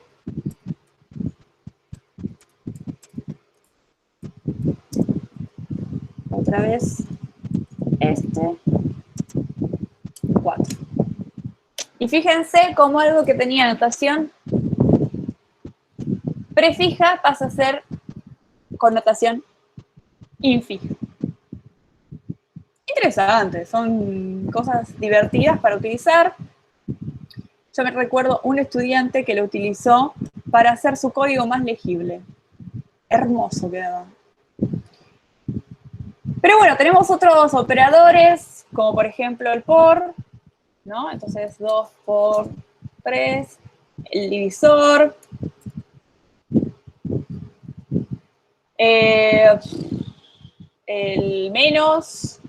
Otra vez 4. Y fíjense cómo algo que tenía notación prefija pasa a ser connotación infija. Interesante, son cosas divertidas para utilizar. Yo me recuerdo un estudiante que lo utilizó para hacer su código más legible. Hermoso quedaba. Pero bueno, tenemos otros operadores, como por ejemplo el por, ¿no? Entonces 2 por 3, el divisor, el menos,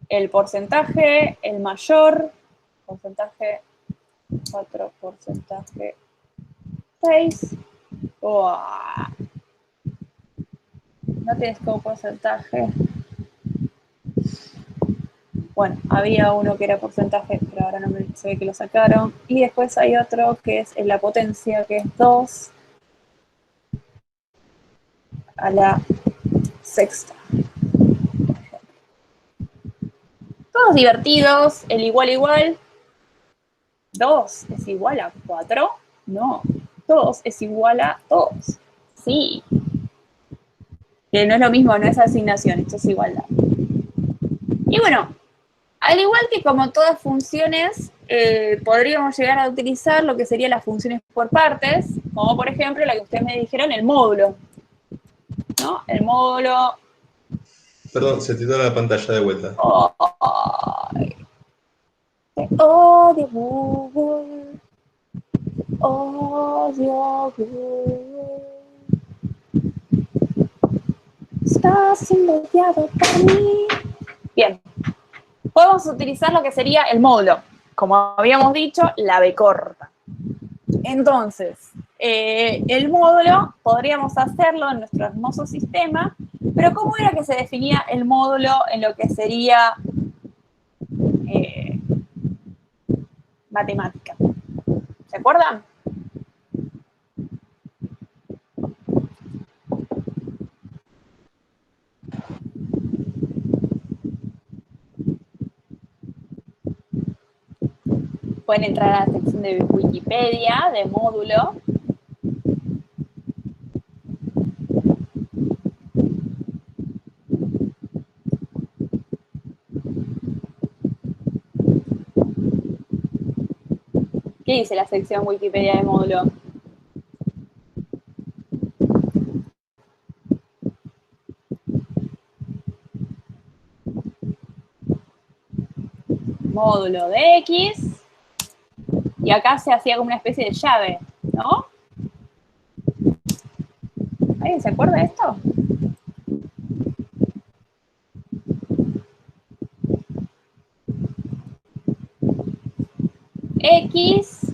el porcentaje, el mayor, porcentaje 4, porcentaje 6. ¡Uah! No tienes como porcentaje. Bueno, había uno que era porcentaje, pero ahora no se ve que lo sacaron. Y después hay otro que es en la potencia, que es 2 a la sexta. Todos divertidos, el igual. 2 es igual a 4. No, 2 es igual a 2. Sí. Que no es lo mismo, no es asignación, esto es igualdad. Y bueno, al igual que como todas funciones, podríamos llegar a utilizar lo que serían las funciones por partes, como por ejemplo la que ustedes me dijeron, el módulo. ¿No? El módulo... Perdón, se titula la pantalla de vuelta. Ay. Te odio, Google. Odio, Google. Estás siendo odiado por mí. Bien. Podemos utilizar lo que sería el módulo. Como habíamos dicho, la B corta. Entonces, el módulo podríamos hacerlo en nuestro hermoso sistema, pero ¿cómo era que se definía el módulo en lo que sería matemática? ¿Se acuerdan? Pueden entrar a la sección de Wikipedia, de módulo. ¿Qué dice la sección Wikipedia de módulo? Módulo de X. Y acá se hacía como una especie de llave, ¿no? ¿Alguien se acuerda de esto? X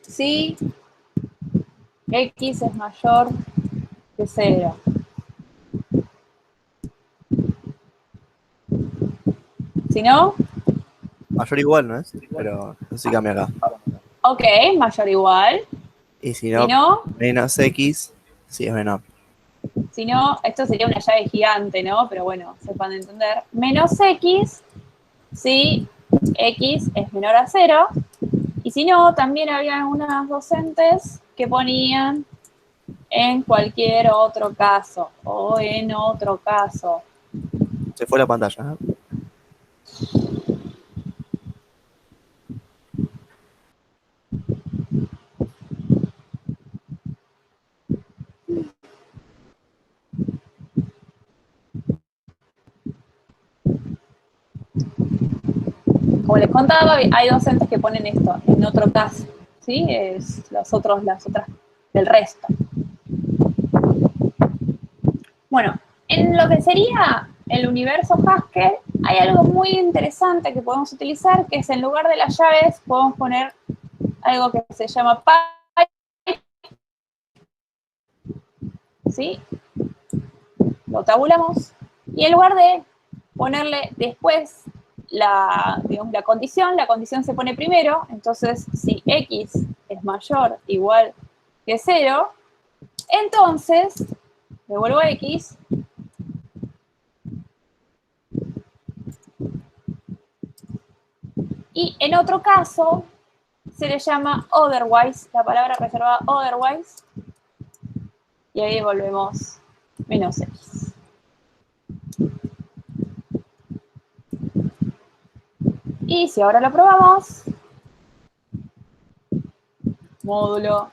si X es mayor que 0. Si no, Mayor o igual, ¿no es? Pero no se cambia acá. ok, mayor o igual. Y si Si no, no, menos X, sí es menor. si no, esto sería una llave gigante, ¿no? Pero bueno, sepan entender. Menos X si X es menor a 0. Y si no, también había algunas docentes que ponían en cualquier otro caso o en otro caso. Se fue la pantalla, ¿no? Como les contaba, hay docentes que ponen esto en otro caso, ¿sí? Es las otras del resto. Bueno, en lo que sería el universo Haskell, hay algo muy interesante que podemos utilizar, que es en lugar de las llaves, podemos poner algo que se llama pipe, ¿sí? Lo tabulamos, y en lugar de ponerle después digamos, la condición se pone primero. Entonces si X es mayor o igual que 0, entonces devuelvo X y en otro caso se le llama otherwise, la palabra reservada otherwise, y ahí devolvemos menos X. Y si ahora lo probamos, módulo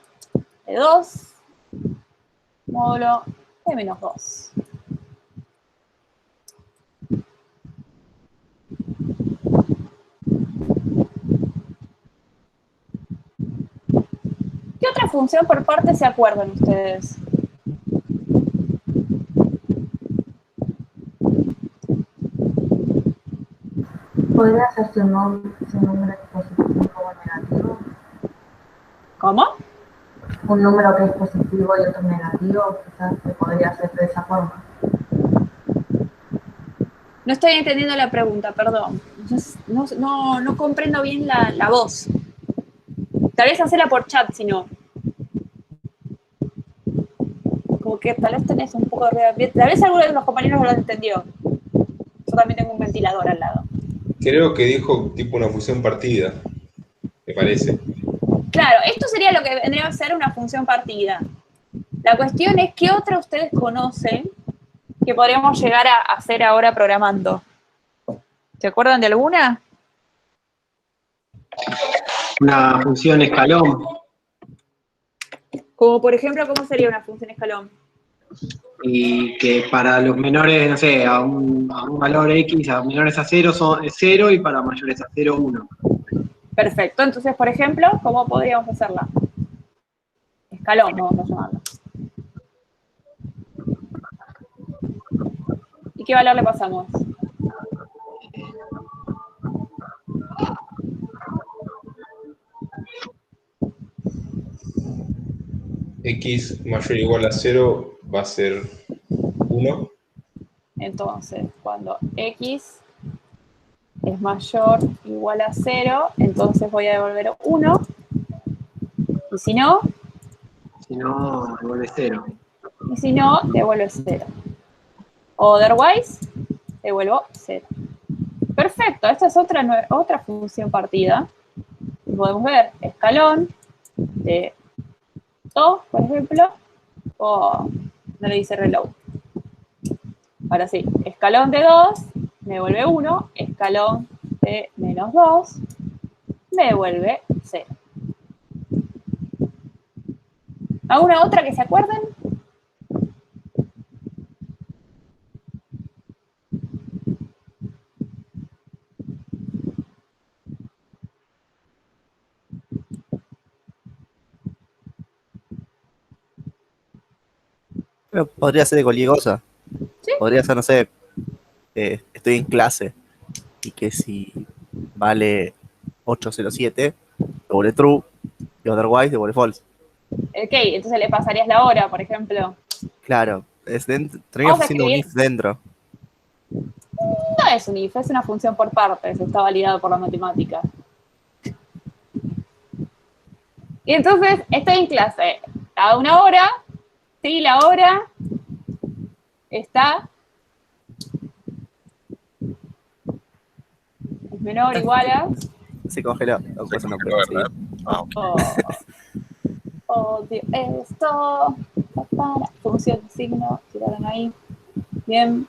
de 2, módulo de menos 2. ¿Qué otra función por parte se acuerdan ustedes? ¿Podría hacerse un número positivo o negativo? ¿Cómo? Un número que es positivo y otro negativo, quizás se podría hacer de esa forma. No estoy entendiendo la pregunta, perdón. No comprendo bien la voz. Tal vez hacela por chat, si no. Como que tal vez tenés un poco de ruido. Tal vez alguno de los compañeros no lo entendió. Yo también tengo un ventilador al lado. Creo que dijo tipo una función partida, me parece. Claro, esto sería lo que vendría a ser una función partida. La cuestión es qué otra ustedes conocen que podríamos llegar a hacer ahora programando. ¿Se acuerdan de alguna? Una función escalón. Como por ejemplo, ¿cómo sería una función escalón? Y que para los menores, no sé, a un valor X, a menores a 0 es 0 y para mayores a 0, 1. Perfecto. Entonces, por ejemplo, ¿cómo podríamos hacerla? Escalón, vamos a llamarlo. ¿Y qué valor le pasamos? X mayor o igual a 0 va a ser 1. Entonces, cuando X es mayor o igual a 0, entonces voy a devolver 1. Y si no, Si no, devuelve 0. devuelve 0. Otherwise, devuelvo 0. Perfecto, esta es otra función partida. Y podemos ver escalón de 2, por ejemplo, o no le dice reload. Ahora sí, escalón de 2 me devuelve 1, escalón de menos 2 me devuelve 0. ¿Alguna otra que se acuerden? Pero podría ser de cualquier cosa. ¿Sí? Podría ser, no sé, estoy en clase y que si vale 807, devuelve true, y otherwise devuelve false. Ok, entonces le pasarías la hora, por ejemplo. Claro, termina Vamos a haciendo un escribir. if dentro. No es un if, es una función por partes, está validado por la matemática. Y entonces estoy en clase a una hora, sí, la hora está es menor o igual a... Se congeló. No, pues no puedo seguir. Odio esto. Función de signo, tiraron ahí. Bien.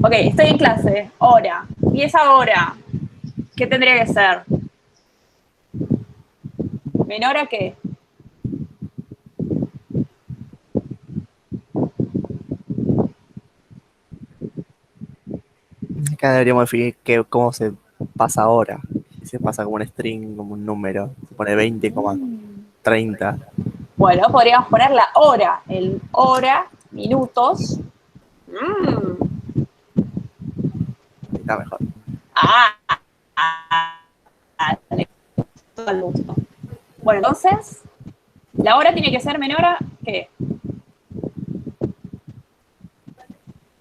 Ok, estoy en clase, hora. ¿Y esa hora qué tendría que ser? ¿Menor a qué? Acá deberíamos definir cómo se pasa ahora. Si se pasa como un string, como un número. Se pone 20,30. Bueno, podríamos poner la hora. El hora, minutos. Está mejor. Todo el gusto. Bueno, entonces, la hora tiene que ser menor a ¿qué?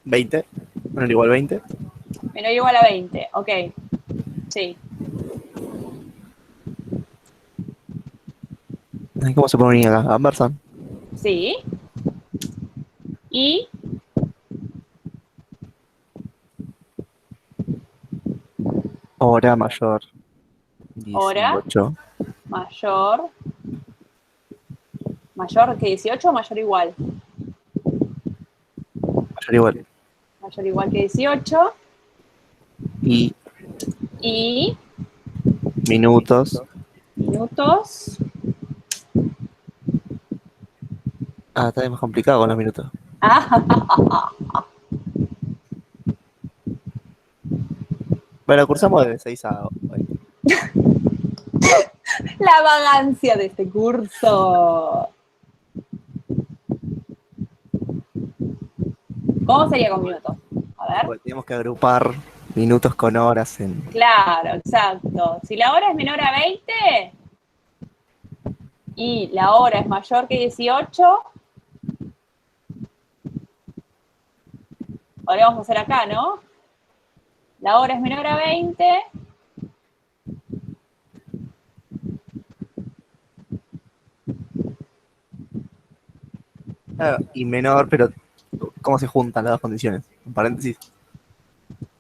20. Menor igual 20. Menor o igual a 20, ok. Sí. ¿Cómo se pone acá? Ampersand. Sí. Y Hora mayor. 18. hora mayor. ¿Mayor que 18 o mayor igual? Mayor igual. Mayor igual que 18. Y minutos. Minutos. Está más complicado con los minutos. Bueno, cursamos de 6 a 20. La vagancia de este curso. ¿Cómo sería con minutos? A ver. Porque tenemos que agrupar minutos con horas en... Claro, exacto. Si la hora es menor a 20 y la hora es mayor que 18, podríamos hacer acá, ¿no? La hora es menor a 20. Claro, y menor, pero ¿cómo se juntan las dos condiciones? En paréntesis.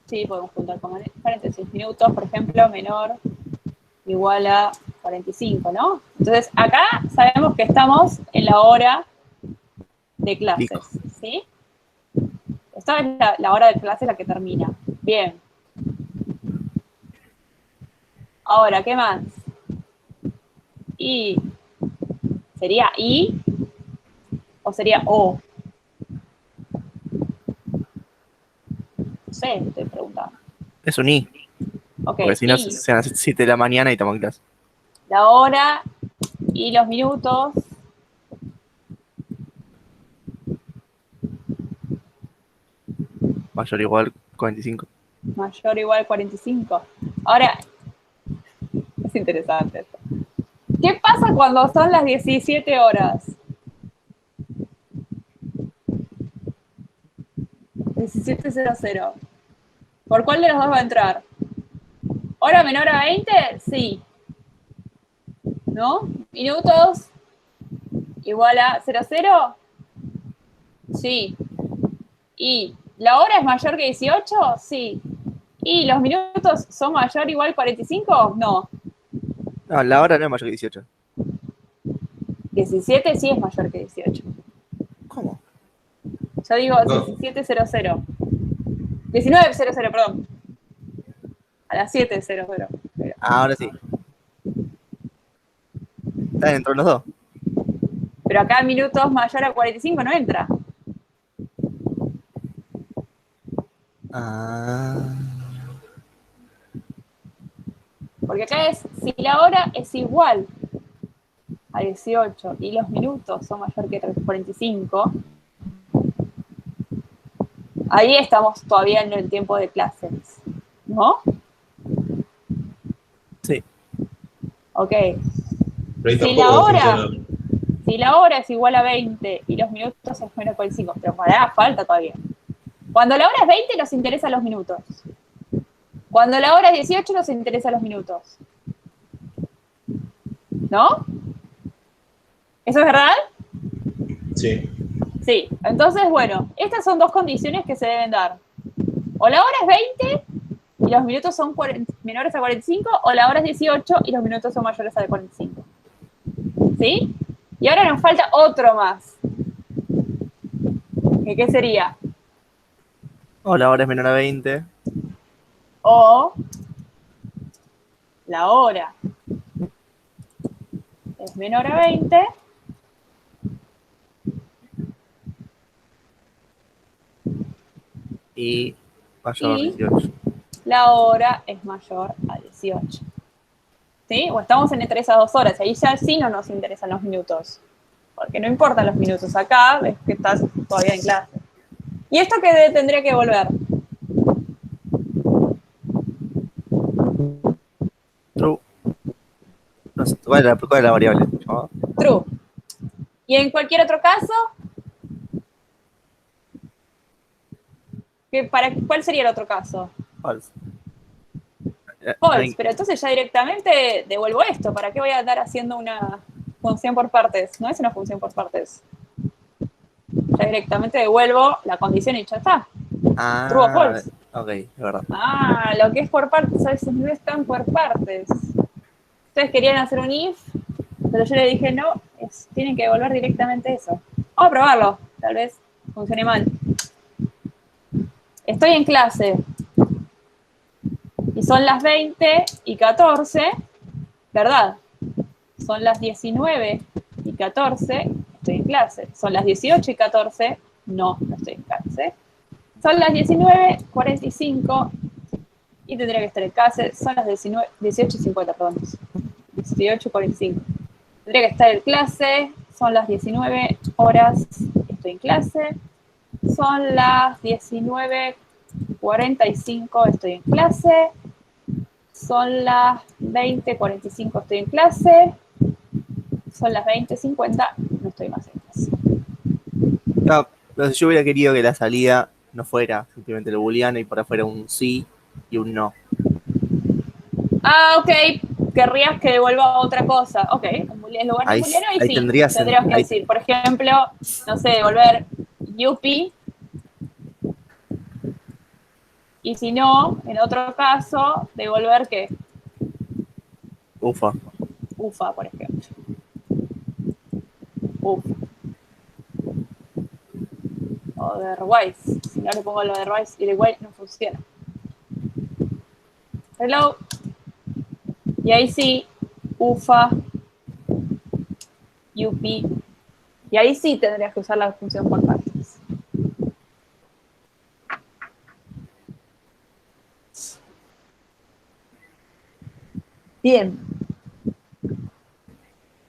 Sí, podemos juntar con paréntesis. Minutos, por ejemplo, menor igual a 45, ¿no? Entonces, acá sabemos que estamos en la hora de clases, ¿sí? Esta es la hora de clases la que termina. Bien. Ahora, ¿qué más? Y. ¿Sería I? ¿O sería O? No sé, estoy preguntando. Es un I. Ok, Porque si no, I. sean las 7 de la mañana y toman clase. La hora y los minutos. Mayor o igual 45. Mayor o igual 45. Ahora, es interesante esto. ¿Qué pasa cuando son las 17 horas? 17:00. ¿Por cuál de los dos va a entrar? ¿Hora menor a 20? Sí. ¿No? ¿Minutos igual a 00? Sí. ¿Y la hora es mayor que 18? Sí. ¿Y los minutos son mayor o igual 45? No. No, la hora no es mayor que 18. 17 sí es mayor que 18. ¿Cómo? Yo digo No. 17:00. 19:00, perdón. A las 7:00. Ahora sí. Están dentro de los dos. Pero acá minutos mayor a 45 no entra. Ah. Porque acá es, si la hora es igual a 18 y los minutos son mayor que 45, ahí estamos todavía en el tiempo de clases, ¿no? Sí. Ok. Pero ahí Si tampoco la va a hora, funcionar. si la hora es igual a 20 y los minutos es menos 45, pero falta todavía. Cuando la hora es 20 nos interesan los minutos. Cuando la hora es 18 nos interesan los minutos. ¿No? ¿Eso es verdad? Sí. Sí. Entonces, bueno, estas son dos condiciones que se deben dar. O la hora es 20 y los minutos son menores a 45, o la hora es 18 y los minutos son mayores a 45. ¿Sí? Y ahora nos falta otro más. ¿Qué sería? O la hora es menor a 20. O la hora es menor a 20 Y mayor a y 18. la hora es mayor a 18. ¿Sí? O estamos entre esas 2 horas. Ahí ya sí no nos interesan los minutos. Porque no importan los minutos. Acá ves que estás todavía en clase. ¿Y esto qué tendría que volver? True. No sé, ¿cuál es la variable? ¿No? True. ¿Y en cualquier otro caso? ¿Cuál sería el otro caso? False. False, pero entonces ya directamente devuelvo esto. ¿Para qué voy a andar haciendo una función por partes? No es una función por partes. Ya directamente devuelvo la condición y ya está. True o false. Ok, es verdad. Ah, lo que es por partes a veces no es tan por partes. Ustedes querían hacer un if, pero yo le dije no, tienen que devolver directamente eso. Vamos a probarlo, tal vez funcione mal. Estoy en clase y son las 20:14, ¿verdad? Son las 19:14, estoy en clase. Son las 18:14, no estoy en clase. Son las 19:45 y tendría que estar en clase. Son las 18:50, perdón. 18:45. Tendría que estar en clase. Son las 19 horas, estoy en clase. Son las 19:45, estoy en clase. Son las 20:45, estoy en clase. Son las 20:50, no estoy más en clase. No, pero yo hubiera querido que la salida no fuera simplemente lo booleano y por afuera un sí y un no. Ah, ok. Querrías que devuelva otra cosa. Ok, en lugar de Ahí, booleano, ahí sí, tendrías que ahí- decir, por ejemplo, no sé, devolver yupi. Y si no, en otro caso, devolver ¿qué? Ufa. Ufa, por ejemplo. Ufa. Otherwise. Si no le pongo el otherwise y el while no funciona. Hello. Y Y ahí sí, UFA, UP. Y ahí sí tendrías que usar la función por partes. Bien.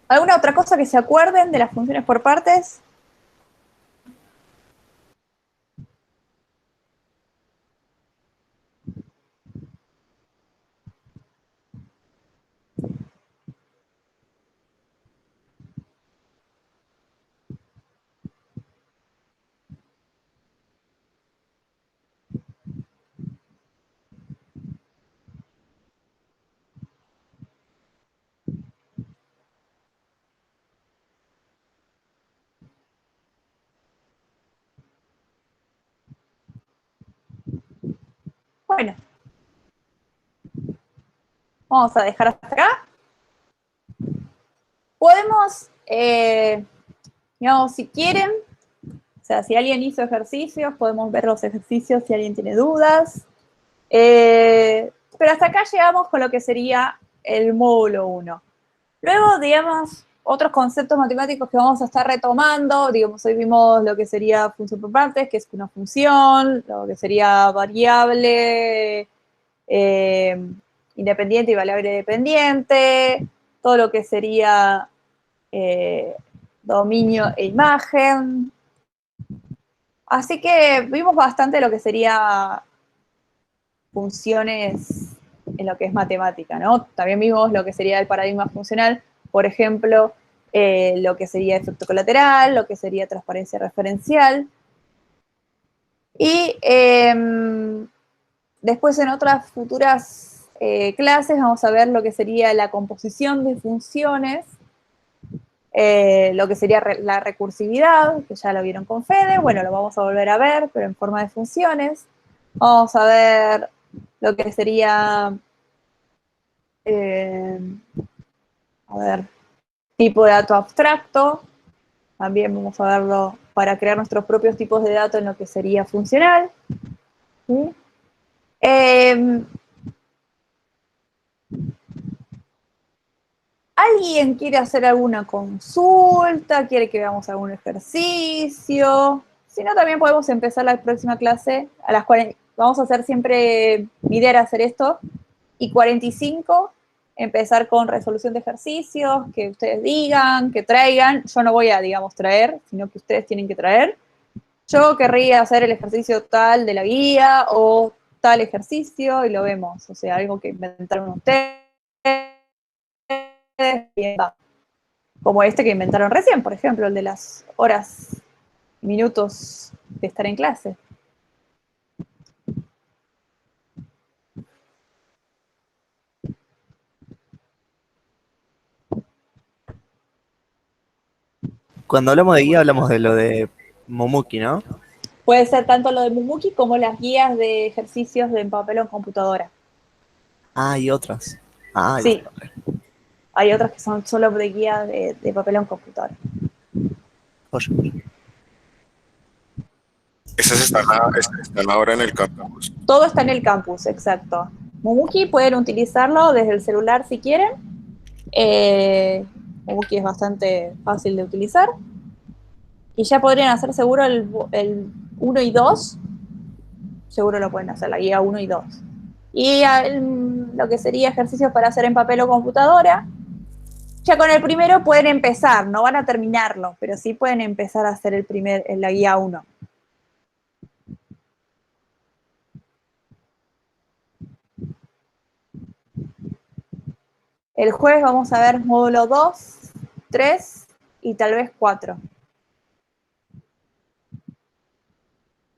¿Alguna otra cosa que se acuerden de las funciones por partes? Bueno. Vamos a dejar hasta acá. Podemos, digamos, si quieren, o sea, si alguien hizo ejercicios, podemos ver los ejercicios si alguien tiene dudas. Pero hasta acá llegamos con lo que sería el módulo 1. Luego, digamos, otros conceptos matemáticos que vamos a estar retomando, digamos, hoy vimos lo que sería función por partes, que es una función, lo que sería variable independiente y variable dependiente, todo lo que sería dominio e imagen. Así que vimos bastante lo que sería funciones en lo que es matemática, ¿no? También vimos lo que sería el paradigma funcional, por ejemplo, lo que sería efecto colateral, lo que sería transparencia referencial. Y después en otras futuras clases vamos a ver lo que sería la composición de funciones, lo que sería la recursividad, que ya lo vieron con Fede, bueno, lo vamos a volver a ver, pero en forma de funciones. Vamos a ver lo que sería, a ver, tipo de dato abstracto. También vamos a verlo para crear nuestros propios tipos de datos en lo que sería funcional. ¿Sí? ¿Alguien quiere hacer alguna consulta? ¿Quiere que veamos algún ejercicio? Si no, también podemos empezar la próxima clase a las 40. Vamos a hacer siempre, mi idea era hacer esto, y 45, empezar con resolución de ejercicios, que ustedes digan, que traigan. Yo no voy a, digamos, traer, sino que ustedes tienen que traer. Yo querría hacer el ejercicio tal de la guía o tal ejercicio y lo vemos. O sea, algo que inventaron ustedes. Como este que inventaron recién, por ejemplo, el de las horas, minutos de estar en clase. Cuando hablamos de guía, hablamos de lo de Momuki, ¿no? Puede ser tanto lo de Momuki como las guías de ejercicios en papel o en computadora. Ah, y otras. Ah, sí. Hay otras que son solo de guía de papel o en computadora. Oye. Esas están ahora en el campus. Todo está en el campus, exacto. Momuki pueden utilizarlo desde el celular si quieren. Momuki es bastante fácil de utilizar. Y ya podrían hacer seguro el 1 y 2. Seguro lo pueden hacer, la guía 1 y 2. Y lo que sería ejercicios para hacer en papel o computadora. Ya con el primero pueden empezar, no van a terminarlo, pero sí pueden empezar a hacer la guía 1. El jueves vamos a ver módulo 2, 3 y tal vez 4.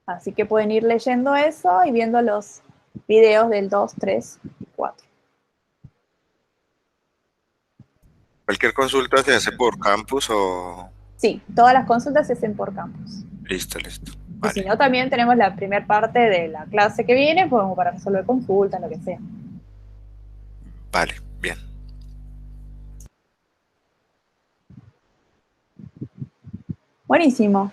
Así que pueden ir leyendo eso y viendo los videos del 2, 3 y 4. ¿Cualquier consulta se hace por campus o...? Sí, todas las consultas se hacen por campus. Listo. Vale. Y si no, también tenemos la primera parte de la clase que viene, pues, para resolver consultas, lo que sea. Vale, bien. Buenísimo.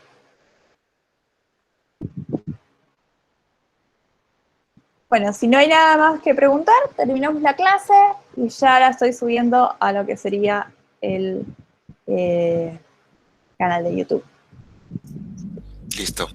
Bueno, si no hay nada más que preguntar, terminamos la clase Y ya la estoy subiendo a lo que sería el canal de YouTube. Listo.